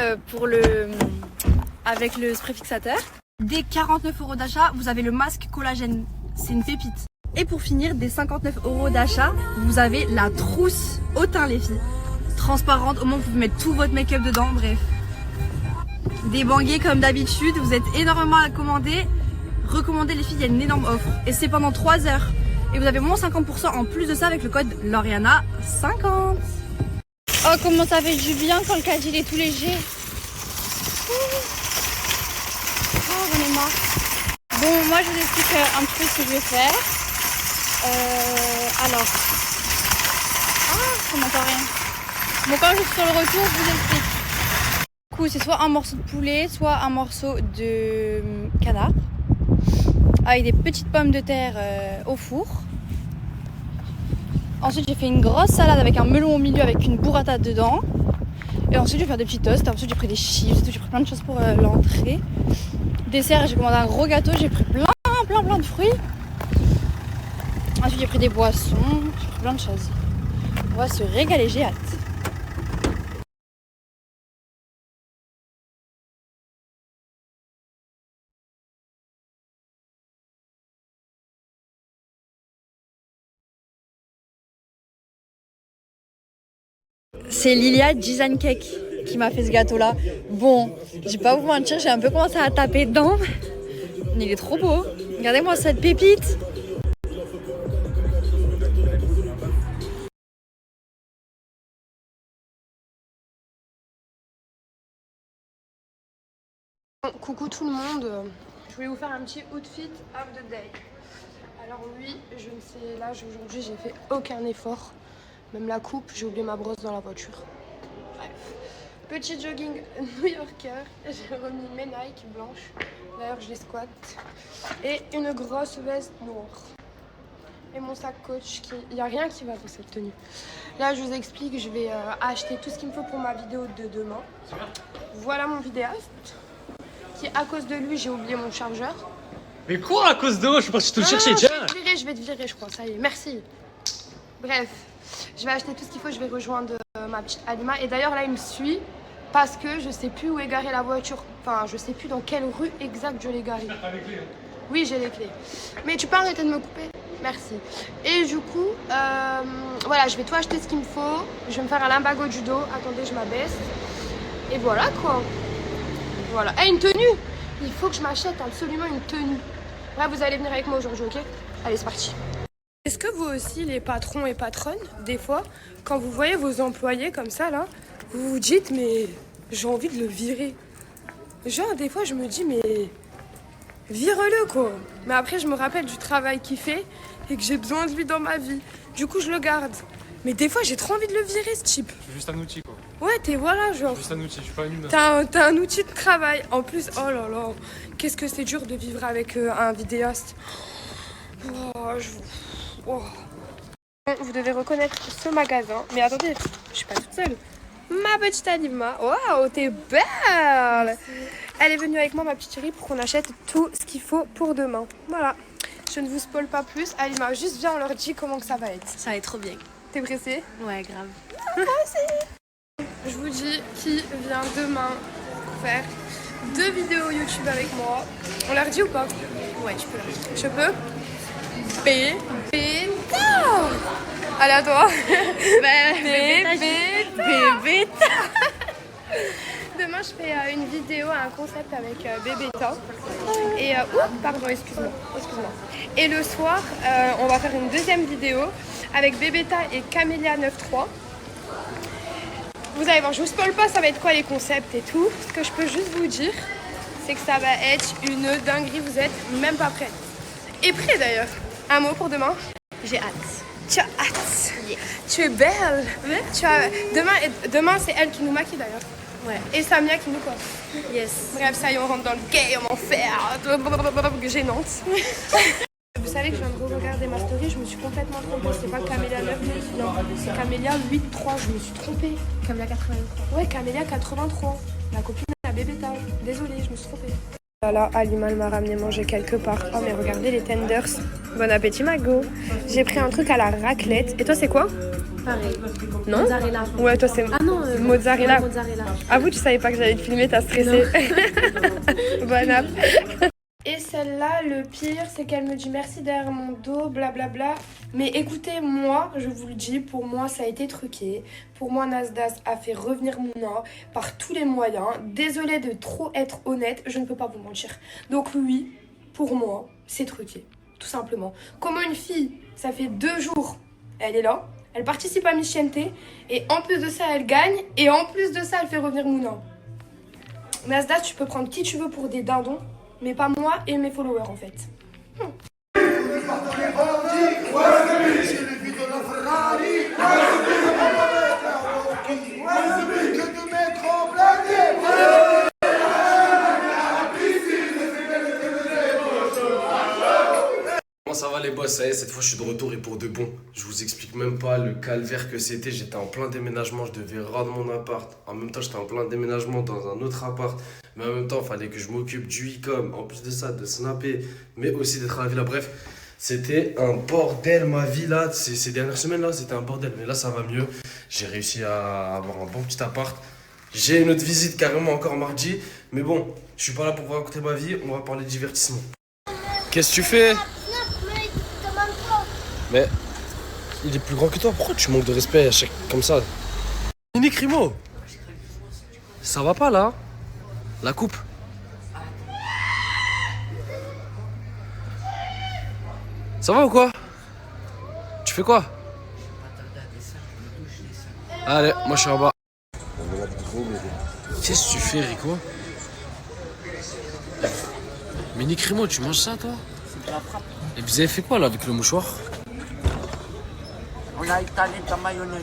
avec le spray fixateur. Dès 49 € d'achat, vous avez le masque collagène, c'est une pépite. Et pour finir, dès 59 € d'achat, vous avez la trousse Autain les filles. Transparente, au moins vous pouvez mettre tout votre make-up dedans, bref. Des banguets comme d'habitude, vous êtes énormément à commander. Recommandez les filles, il y a une énorme offre et c'est pendant 3 heures et vous avez moins 50% en plus de ça avec le code Lauriana50. Oh comment ça fait du bien quand le caddie il est tout léger. Oh j'en ai marre. Bon moi je vous explique un petit peu ce que je vais faire. Alors. Ah je m'entends rien. Bon quand je suis sur le retour je vous explique. Du coup, c'est soit un morceau de poulet, soit un morceau de canard. Avec des petites pommes de terre au four. Ensuite, j'ai fait une grosse salade avec un melon au milieu avec une burrata dedans. Et ensuite, je vais faire des petits toasts. Ensuite, j'ai pris des chips, j'ai pris plein de choses pour l'entrée. Dessert, j'ai commandé un gros gâteau, j'ai pris plein de fruits. Ensuite, j'ai pris des boissons, j'ai pris plein de choses. On va se régaler, j'ai hâte. C'est Lilia Design Cake qui m'a fait ce gâteau là. Bon, je vais pas vous mentir, j'ai un peu commencé à taper dedans. Mais il est trop beau. Regardez-moi cette pépite. Coucou tout le monde, je voulais vous faire un petit outfit of the day. Alors oui, je ne sais, là aujourd'hui j'ai fait aucun effort. Même la coupe, j'ai oublié ma brosse dans la voiture. Bref. Petit jogging new-yorker, j'ai remis mes Nike blanches. D'ailleurs je les squatte. Et une grosse veste noire. Et mon sac Coach, il n'y a rien qui va dans cette tenue. Là je vous explique, je vais acheter tout ce qu'il me faut pour ma vidéo de demain. Voilà mon vidéaste. Qui à cause de lui j'ai oublié mon chargeur. Mais quoi à cause de moi? Je pense que je te le cherchais, tiens. Je vais te virer je crois, ça y est, merci. Bref, je vais acheter tout ce qu'il faut, je vais rejoindre ma petite Alima. Et d'ailleurs là il me suit parce que je sais plus où est garée la voiture. Enfin je sais plus dans quelle rue exacte je l'ai garée. T'as les clés? Oui j'ai les clés. Mais tu peux arrêter de me couper? Merci. Et du coup, voilà, je vais tout acheter ce qu'il me faut. Je vais me faire un limbago du dos. Attendez, je m'abaisse. Et voilà quoi. Voilà. Et une tenue. Il faut que je m'achète absolument une tenue. Là, vous allez venir avec moi aujourd'hui, ok? Allez, c'est parti. Est-ce que vous aussi, les patrons et patronnes, des fois, quand vous voyez vos employés comme ça, là, vous vous dites, mais j'ai envie de le virer. Genre, des fois, je me dis, mais vire-le, quoi. Mais après, je me rappelle du travail qu'il fait et que j'ai besoin de lui dans ma vie. Du coup, je le garde. Mais des fois, j'ai trop envie de le virer, ce type. C'est juste un outil, quoi. Ouais, t'es voilà, genre. Juste un outil, je suis pas une humaine. T'as un outil de travail. En plus, oh là là, qu'est-ce que c'est dur de vivre avec un vidéaste. Oh. Vous devez reconnaître ce magasin. Mais attendez, je suis pas toute seule. Ma petite Alima. Waouh, t'es belle. Elle est venue avec moi, ma petite chérie, pour qu'on achète tout ce qu'il faut pour demain. Voilà. Je ne vous spoil pas plus. Alima, juste viens, on leur dit comment que ça va être. Ça va être trop bien. T'es pressée? Ouais, grave. Moi aussi. Je vous dis qui vient demain faire 2 vidéos YouTube avec moi. On leur dit ou pas? Ouais, tu peux leur dire. Je peux? Bébéta. Allez, à toi. Bébéta. Demain, je fais une vidéo, un concept avec Bébéta. Et, pardon, excuse-moi. Et le soir, on va faire une deuxième vidéo avec Bébéta et Camélia 93. Vous allez voir, je vous spoil pas, ça va être quoi les concepts et tout. Ce que je peux juste vous dire, c'est que ça va être une dinguerie, vous êtes même pas prêts. Et prêts d'ailleurs. Un mot pour demain? J'ai hâte. Tu as hâte? Yeah. Tu es belle. Ouais. Demain, c'est elle qui nous maquille d'ailleurs. Ouais. Et Samia qui nous coiffe. Yes. Bref, ça y est, on rentre dans le game, en fer. Gênante. Vous savez que je viens de regarder ma story, je me suis complètement trompée. C'est pas Camélia 9, non, c'est Camélia 8-3, je me suis trompée. Camélia 83. Ouais, Camélia 83. La copine de la Bébéta. Désolée, je me suis trompée. Là, Alima m'a ramené manger quelque part. Oh, mais regardez les tenders. Bon appétit, Mago. J'ai pris un truc à la raclette. Et toi, c'est quoi? Pareil. Non? Mozzarella. Ouais, toi, c'est mozzarella. Mozzarella. Ah, vous, tu savais pas que j'allais te filmer, t'as stressé. Bon app. Et celle-là, le pire, c'est qu'elle me dit merci derrière mon dos, blablabla. Mais écoutez, moi, je vous le dis, pour moi, ça a été truqué. Pour moi, Nasdaq a fait revenir Mouna par tous les moyens. Désolée de trop être honnête, je ne peux pas vous mentir. Donc oui, pour moi, c'est truqué, tout simplement. Comment une fille, ça fait 2 jours, elle est là, elle participe à Miss Chiente, et en plus de ça, elle gagne, et en plus de ça, elle fait revenir Mouna. Nasdaq, tu peux prendre qui tu veux pour des dindons, mais pas moi et mes followers en fait. Que de mettre en blindé. ça y est, cette fois je suis de retour et pour de bon. Je vous explique même pas le calvaire que c'était. J'étais en plein déménagement, je devais rendre mon appart. En même temps, j'étais en plein déménagement dans un autre appart. Mais en même temps, il fallait que je m'occupe du e-com. En plus de ça, de snapper, mais aussi d'être à la villa. Bref, c'était un bordel ma vie là. Ces dernières semaines là, c'était un bordel. Mais là, ça va mieux. J'ai réussi à avoir un bon petit appart. J'ai une autre visite carrément encore mardi. Mais bon, je suis pas là pour vous raconter ma vie. On va parler de divertissement. Qu'est-ce que tu fais? Mais il est plus grand que toi, pourquoi tu manques de respect comme ça? Mini Crimo, ça va pas là? La coupe? Ça va ou quoi? Tu fais quoi? Allez, moi je suis en bas. Qu'est-ce que tu fais, Rico? Mini Crimo, tu manges ça toi? Et vous avez fait quoi là avec le mouchoir? On a étalé de la mayonnaise.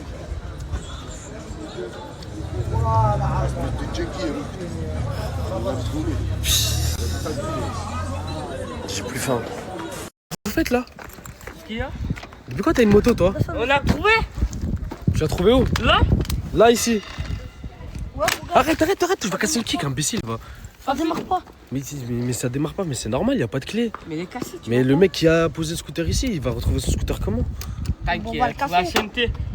J'ai plus faim. Qu'est-ce que vous faites là? Qu'est-ce qu'il y a? Depuis quand t'as une moto toi? On l'a trouvé. Tu l'as trouvé où? Là? Là, ici. Arrête, je vais casser le kick, imbécile. Va. Ça démarre pas. Mais ça démarre pas, mais c'est normal, y a pas de clé. Mais il est cassé. Mais le mec qui a posé le scooter ici, il va retrouver son scooter comment? On va le casser.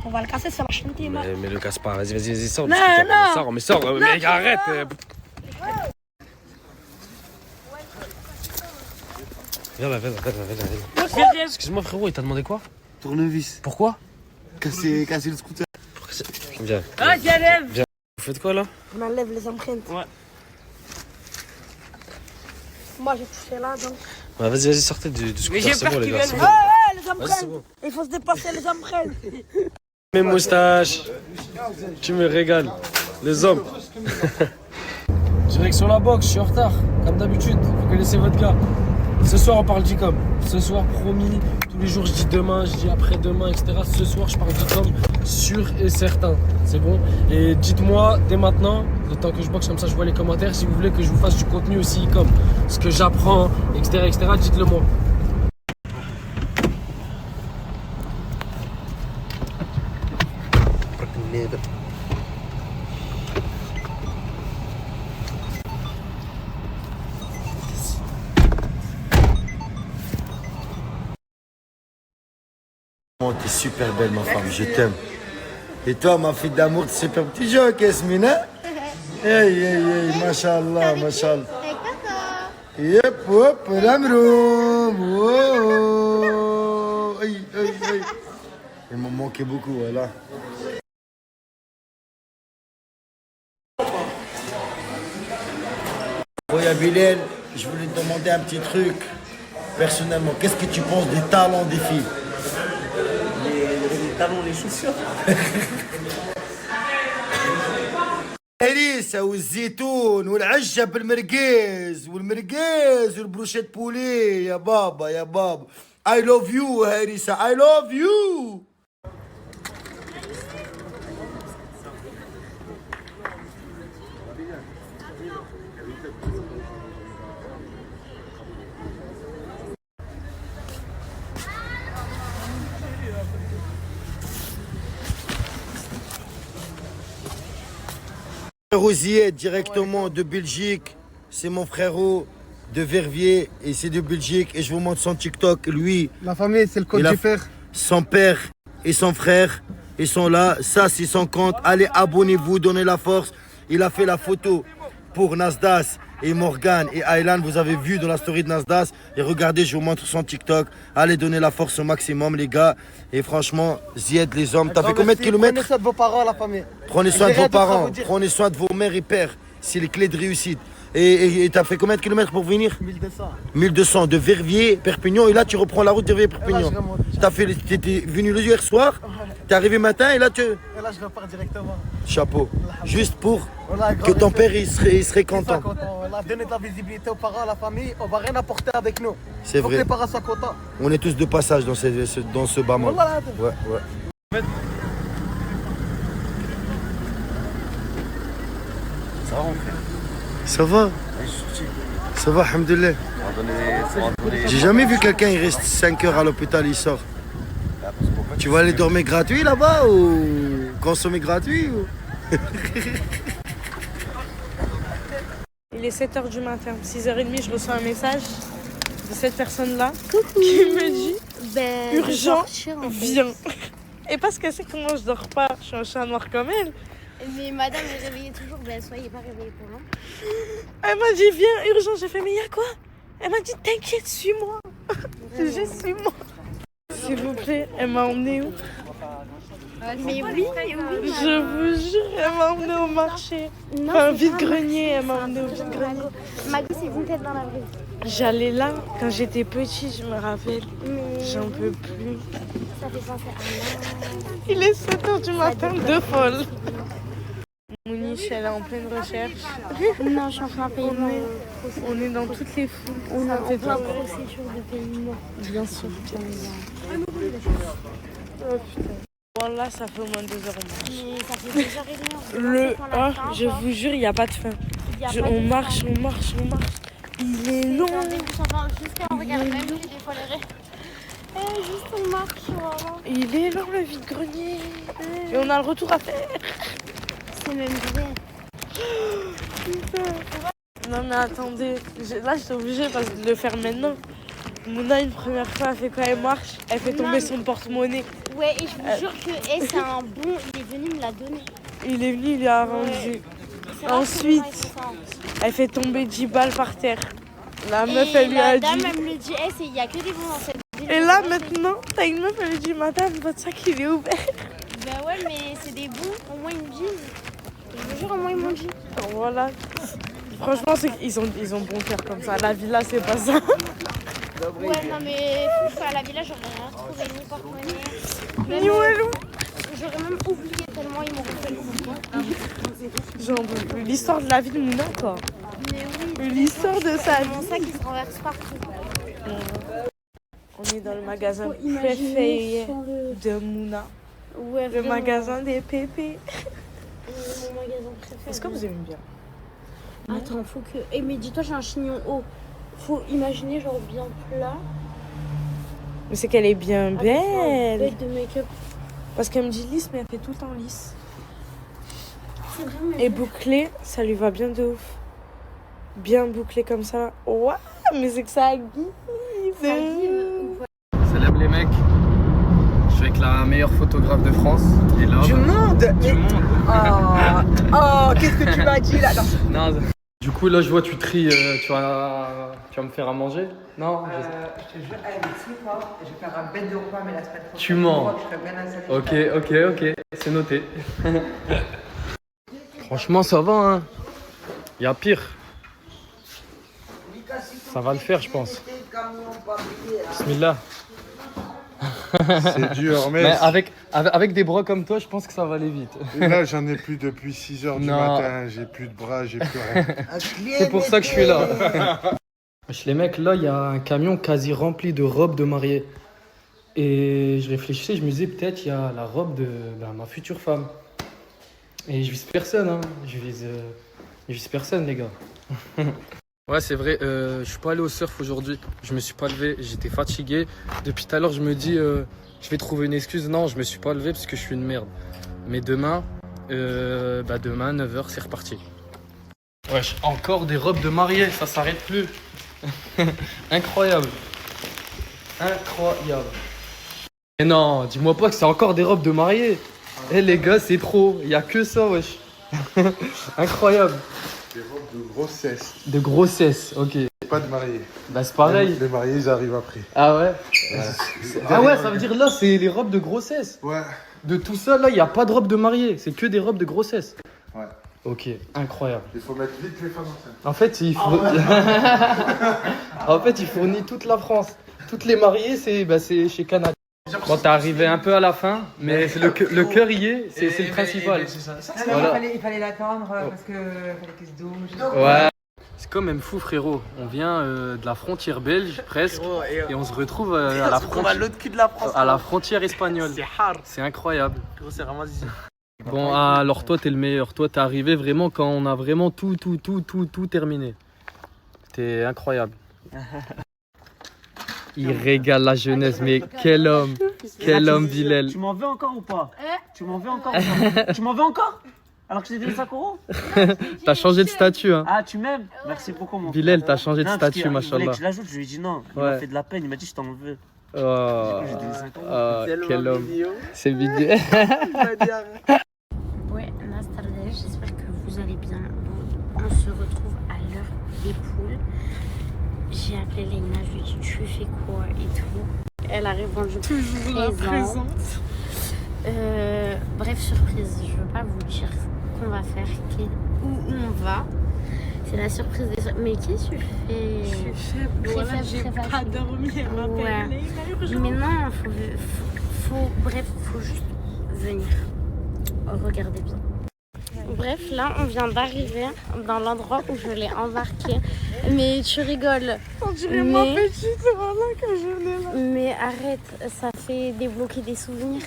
On va le casser, ça va chanter, man. Mais le casse pas, vas-y, sors. Non, Mais sors, mec, arrête. Viens là. Excuse-moi frérot, il t'a demandé quoi? Tournevis. Pourquoi? Casser le scooter. Viens. Ah, j'enlève. Viens. Vous faites quoi là? On enlève les empreintes. Ouais. Moi, j'ai touché là, donc. Bah, vas-y, sortez du scooter. Mais j'ai c'est peur bon, les qu'il gars. vienne. C'est bon. Les empreintes. bon. Il faut se dépasser les empreintes. Mes moustaches. Tu me régales. Les hommes. Direction la boxe, je suis en retard. Comme d'habitude, vous connaissez votre gars. Ce soir, on parle d'e-com. Ce soir, promis. Tous les jours, je dis demain, je dis après-demain, etc. Ce soir, je parle d'e-com sûr et certain. C'est bon? Et dites-moi dès maintenant, le temps que je boxe, comme ça, je vois les commentaires, si vous voulez que je vous fasse du contenu aussi e-com. Ce que j'apprends, etc., dites-le moi. T'es super belle ma femme, je t'aime. Et toi ma fille d'amour, t'es super petit jeu, Yasmine, hein? Hey, mashallah. Yep, hop, l'amroum. Il m'en manquait beaucoup, voilà. Roya Bilal, je voulais te demander un petit truc. Personnellement, qu'est-ce que tu penses des talents des filles? Les talons, les chaussures. الهريسة والزيتون والعجة بالمرقيز والبروشيت بولي يا بابا I love you هريسة I love you. Rosier directement de Belgique, c'est mon frérot de Verviers et c'est de Belgique et je vous montre son TikTok, lui. La famille, c'est le compte du père. Son père et son frère, ils sont là, ça c'est son compte, allez abonnez-vous, donnez la force. Il a fait la photo pour Nasdas et Morgan et Aylan, vous avez vu dans la story de Nasdas et regardez, je vous montre son TikTok, allez donner la force au maximum les gars et franchement, Zied les hommes, t'as fait combien de kilomètres? Prenez soin de vos parents, la famille. Prenez soin de vos parents, prenez soin de vos mères et pères, c'est les clés de réussite. Et t'as fait combien de kilomètres pour venir? 1200. 1200 de Verviers, Perpignan et là tu reprends la route de Verviers, Perpignan. T'étais venu le hier soir, t'es arrivé matin et là tu... Et là je repars directement. Chapeau, juste pour que ton père il serait content. On a donné de la visibilité aux parents, à la famille, on va rien apporter avec nous. C'est vrai. Donc les parents soient contents. On est tous de passage dans ce bas monde. Ouais. Ça va, on fait. Ça va? Ça va, alhamdoulilah. J'ai jamais vu quelqu'un, il reste 5 heures à l'hôpital, il sort. Tu vas aller dormir gratuit là-bas ou consommer gratuit ou... Il est 7h du matin, 6h30, je reçois un message de cette personne-là qui me dit urgent, viens. Et parce qu'elle sait que moi je dors pas, je suis un chat noir comme elle. Mais madame est réveillée toujours, ben soyez pas réveillée pour longtemps. Elle m'a dit viens, urgent, j'ai fait mais y'a quoi? Elle m'a dit t'inquiète, suis-moi. C'est juste suis-moi. S'il vous plaît, elle m'a emmenée où? Mais oui, je vous jure, elle m'a emmenée au marché. Non, Enfin, c'est vide-grenier, elle m'a emmenée au vide-grenier. Maggie, c'est une tête dans la vraie. J'allais là quand j'étais petite, je me rappelle. J'en peux plus. Ça fait penser à moi. Il est 7h du matin, de folle. Mouniche, elle est en pleine recherche. Non, je suis en train de payer mon procès. On est dans toutes les foules. On est en fait plein peur. procédure de paiement. Bien sûr. Oh putain. Bon là, ça fait au moins 2 heures au marche. Mais ça fait 2h30. Le je vous jure, il n'y a pas de fin. On marche. Il est long. Jusqu'à on regarde même plus des fois les rêves. Juste on marche, voilà. Il est long le vide-grenier. Et on a le retour à faire. C'est même vrai. Putain. Non mais attendez, là je suis obligée parce de le faire maintenant. Mouna, une première fois, elle fait quand elle marche, elle fait tomber son porte-monnaie. Ouais, et je vous jure que c'est un bon, il est venu me la donner. Il est venu, il a arrangé. Ensuite, elle fait tomber 10 balles par terre. La meuf, elle lui a dit... La dame, elle me le dit, il n'y a que des bons dans cette ville. Et là, maintenant, t'as une meuf, elle lui dit, madame, votre sac, il est ouvert. Ben ouais, mais c'est des bons, au moins ils me disent. Je vous jure, au moins ils m'ont dit. Voilà. Franchement, ils ont bon cœur comme ça. La villa, c'est pas ça. Ouais, non, mais fou, à la villa, j'aurais rien trouvé ni porte-monnaie. Ni Walou. J'aurais même oublié tellement ils m'ont refait le J'en peux plus. L'histoire de la vie de Mouna, quoi. Mais oui. L'histoire de sa vie. C'est ça qui se renverse partout. On est dans le magasin préféré de Mouna. Ouais, le magasin des pépés. Mon magasin préféré. Est-ce que vous aimez bien? Attends, faut que... Eh, mais dis-toi, j'ai un chignon haut. Faut imaginer genre bien plat. Mais c'est qu'elle est bien belle. Bête de make-up. Parce qu'elle me dit lisse, mais elle fait tout le temps lisse. C'est vrai, mais... Et bouclée, ça lui va bien de ouf. Bien bouclé comme ça. Ouais, mais c'est que ça guise. Salam les mecs. Je suis avec la meilleure photographe de France. Et là, du monde. Du monde. Oh, qu'est-ce que tu m'as dit là? Non. Du coup, là, je vois, tu tries, tu vas me faire à manger? Non Je te jure, avec 6 fois, je vais faire un bête de repas, mais la semaine prochaine. Tu mens. Je serai bien installé. Ok, c'est noté. Franchement, ça va, hein. Il y a pire. Ça va le faire, je pense. Bismillah. C'est dur, mais avec des bras comme toi, je pense que ça va aller vite. Et là, j'en ai plus depuis 6h du matin. J'ai plus de bras, j'ai plus rien. C'est pour ça que je suis là. Les mecs, là, il y a un camion quasi rempli de robes de mariée. Et je réfléchissais, je me disais peut-être il y a la robe de ma future femme. Et je vise personne, hein. Je vise personne, les gars. Ouais, c'est vrai, je suis pas allé au surf aujourd'hui. Je me suis pas levé, j'étais fatigué. Depuis tout à l'heure, je me dis, je vais trouver une excuse. Non, je me suis pas levé parce que je suis une merde. Mais demain, demain, 9h, c'est reparti. Wesh, encore des robes de mariée, ça s'arrête plus. Incroyable. Incroyable. Mais non, dis-moi pas que c'est encore des robes de mariée. Eh les gars, c'est trop. Il y a que ça, wesh. Incroyable. Des robes de grossesse. De grossesse, ok. Pas de mariés. Bah c'est pareil. Les mariés, ils arrivent après. Ah ouais, ah ouais, ça veut dire là, c'est les robes de grossesse. Ouais. De tout ça, là, il n'y a pas de robe de mariée. C'est que des robes de grossesse. Ouais. Ok, incroyable. Il faut mettre vite les femmes enceintes. En fait, il fournit toute la France. Toutes les mariées, c'est chez Canal. Bon, t'es arrivé un peu à la fin, mais le cœur y est, c'est le principal. Voilà. Il fallait l'attendre parce que fallait qu'il se douche. Ouais. C'est quand même fou, frérot. On vient de la frontière belge, presque, et on se retrouve à la frontière. à l'autre cul de la France. À la frontière espagnole. C'est hard. C'est incroyable. C'est vraiment ici. Bon, alors toi, t'es le meilleur. Toi, t'es arrivé vraiment quand on a vraiment tout terminé. C'était incroyable. Il régale la jeunesse, mais quel homme. Quel homme, Bilal. Tu m'en veux encore ou pas? Tu m'en veux encore ou pas? Tu m'en veux encore? Alors que j'ai donné 5 euros? T'as changé de statut, hein. Ah, tu m'aimes? Merci beaucoup, mon Bilal, frère. t'as changé de Non, parce statut, qu'il voulait machallah. que je l'ajoute, je lui ai dit non. Il m'a fait de la peine, il m'a dit je t'en veux. Oh, J'ai donné 5 euros. quel homme. C'est vidéo. Ouais, Nastardesh, j'espère que vous allez bien. Bon, on se retrouve à l'heure des poules. J'ai appelé Leïna, je lui ai dit tu fais quoi et tout. Elle a répondu Toujours présente. Bref, surprise, je veux pas vous dire ce qu'on va faire, où on va. C'est la surprise des... Mais qu'est-ce que tu fais? Je suis faible, voilà, j'ai pas dormi, elle m'appelle. Mais non, faut juste venir. Regardez bien. Bref, là, on vient d'arriver dans l'endroit où je l'ai embarqué. Mais tu rigoles. On dirait ma petite, voilà que je l'ai là. Mais arrête, ça fait débloquer des souvenirs.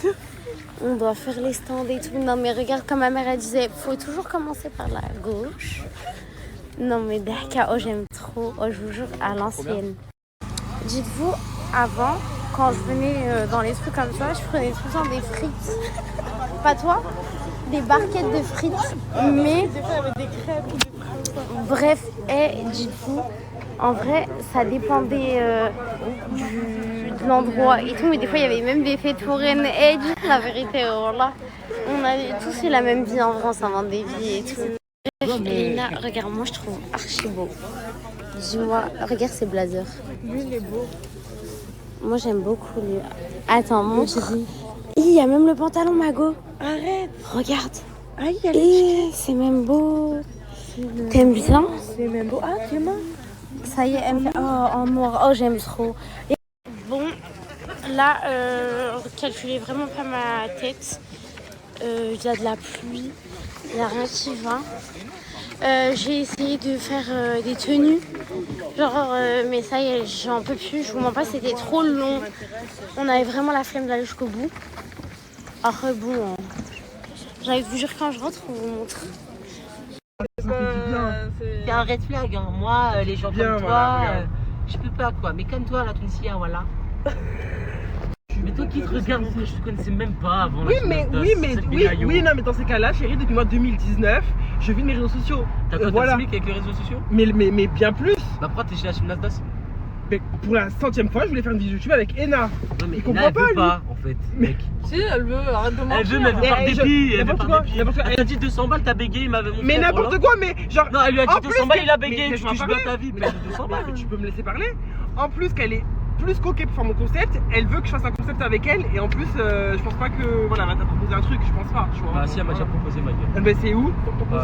On doit faire les stands et tout. Non, mais regarde, comme ma mère, elle disait, faut toujours commencer par la gauche. Non, mais d'accord, oh, j'aime trop. Oh, je vous jure, à l'ancienne. Dites-vous, avant, quand je venais dans les trucs comme ça, je prenais tout le temps des frites. Pas toi? Des barquettes de frites. Mais, Des fois, avec des crêpes ou des trucs comme ça. bref, dites-vous, en vrai, ça dépendait de l'endroit et tout. Mais des fois, il y avait même des fêtes foraines. Et la vérité, voilà. On a tous eu la même vie en vrai, on s'invente des vies et tout. Bref, Léna, regarde, moi je trouve archi beau. Dis-moi, regarde ces blazers. Lui, il est beau. Moi j'aime beaucoup lui. Attends, montre. Il y a même le pantalon Mago. Arrête. Regarde. Ah, il y a les c'est même beau. T'aimes bien? C'est même beau. Ah, tu m'as. Ça y est, elle me fait en noir. Oh, j'aime trop. Et bon, là, calculez vraiment pas ma tête. Il y a de la pluie. Il n'y a rien qui va. J'ai essayé de faire des tenues. Genre, mais ça y est, j'en peux plus. Je vous mens pas, c'était trop long. On avait vraiment la flemme d'aller jusqu'au bout. Après, bon, j'allais vous dire quand je rentre, on vous montre. C'est un red flag, hein. Moi, les gens comme toi, je peux pas quoi. Mais comme toi, la Tunisia, voilà. Mais toi qui te regardes, je te connaissais même pas avant. Oui, mais non, mais dans ces cas-là, chérie, depuis moi 2019, je vis de mes réseaux sociaux. T'as quoi, voilà. t'as avec les réseaux sociaux? Mais bien plus. Bah pourquoi t'es chez la Nasdas? Mais pour la 100e fois, je voulais faire une vidéo YouTube avec Ena. Non, mais il Ena, comprend elle pas, veut lui. pas, en fait, mec. Si, elle veut, arrête de mentir. Elle veut, mais elle veut par dépit. Elle veut par dépit. N'importe quoi. Elle t'a dit 200 balles, t'as bégayé, il m'avait montré. Mais n'importe quoi, mais genre. Non, elle lui a dit en 200 plus balles, que- il a bégayé, mais tu laisse-moi touches parler. bien ta vie. Mais Mais 200 balles. tu peux me laisser parler. En plus qu'elle est plus coquée pour faire mon concept, elle veut que je fasse un concept avec elle. Et en plus, je pense pas que. Voilà, elle va t'a proposé un truc, je pense pas. Tu vois. Ah, si, elle m'a déjà proposé, ma gueule. Mais c'est où?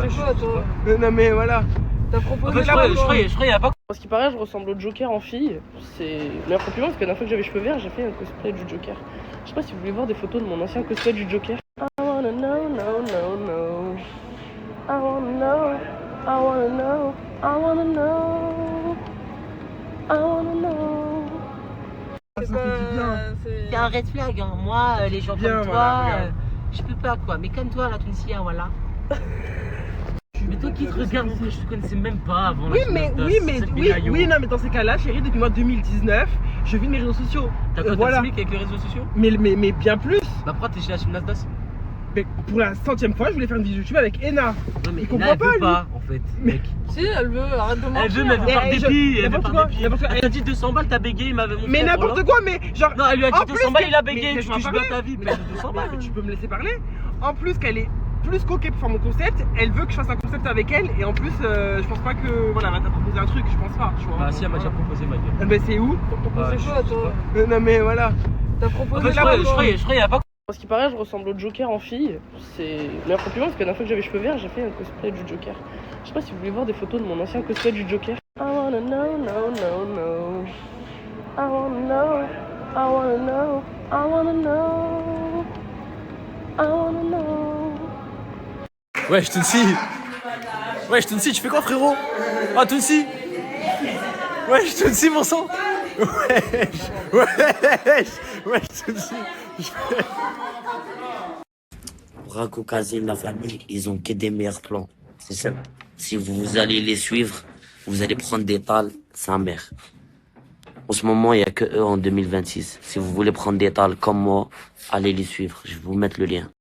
C'est quoi, toi? Non, mais voilà. T'as En proposé fait, je croyais, il y a pas. À ce qui paraît, je ressemble au Joker en fille. C'est le meilleur compliment parce que la dernière fois que j'avais les cheveux verts, j'ai fait un cosplay du Joker. Je sais pas si vous voulez voir des photos de mon ancien cosplay du Joker. I wanna know, no, no, no. I wanna know, I wanna know, I wanna know. I wanna know. C'est un red flag, hein. Moi, les gens comme toi, je peux pas quoi. Mais comme toi, la Tunisia, voilà. Mais toi qui te regardes, je te connaissais même pas avant. Oui, non, mais dans ces cas-là, chérie, depuis moi 2019, je vis de mes réseaux sociaux. T'as quoi, voilà. t'as avec les réseaux sociaux? Mais bien plus. Bah pourquoi t'es chez la Nasdas? Mais pour la 100e fois, je voulais faire une vidéo YouTube avec Ena. Non, mais il Ena, comprend elle pas, veut lui. pas, en fait, mec. Si, elle veut, arrête de mentir. Elle veut, mais elle veut par dépit. Elle veut n'importe par quoi, dépit. n'importe quoi. Elle t'a dit 200 balles, t'as bégayé, il m'avait montré. Mais n'importe quoi, mais genre. Non, elle lui a en dit 200 balles, que- il a mais bégayé, tu laisse-moi touches bien parler. ta vie. Mais 200 balles. Tu peux me laisser parler. En plus qu'elle est plus coquée pour faire mon concept, elle veut que je fasse un concept avec elle. Et en plus, je pense pas que. Voilà, elle va t'a proposé un truc, je pense pas. Tu vois. Ah, si, elle m'a déjà proposé, ma gueule. Mais c'est où? C'est quoi, toi? Non, mais voilà. T'as En proposé fait, je croyais, il y a pas. À ce qui paraît, je ressemble au Joker en fille. C'est le meilleur compliment parce que la dernière fois que j'avais les cheveux verts, j'ai fait un cosplay du Joker. Je sais pas si vous voulez voir des photos de mon ancien cosplay du Joker. I wanna know, no, no, no. I wanna know, I wanna know, I wanna know. I wanna know. Wesh, Tunsi. Wesh, Tunsi, tu fais quoi, frérot? Ah, Tunsi. Wesh, Tunsi, mon sang. Wesh, Tunsi. Braco, Kazim, la famille, ils ont que des meilleurs plans. C'est ça. Si vous allez les suivre, vous allez prendre des tales, sa mère. En ce moment, il n'y a que eux en 2026. Si vous voulez prendre des tales comme moi, allez les suivre. Je vais vous mettre le lien.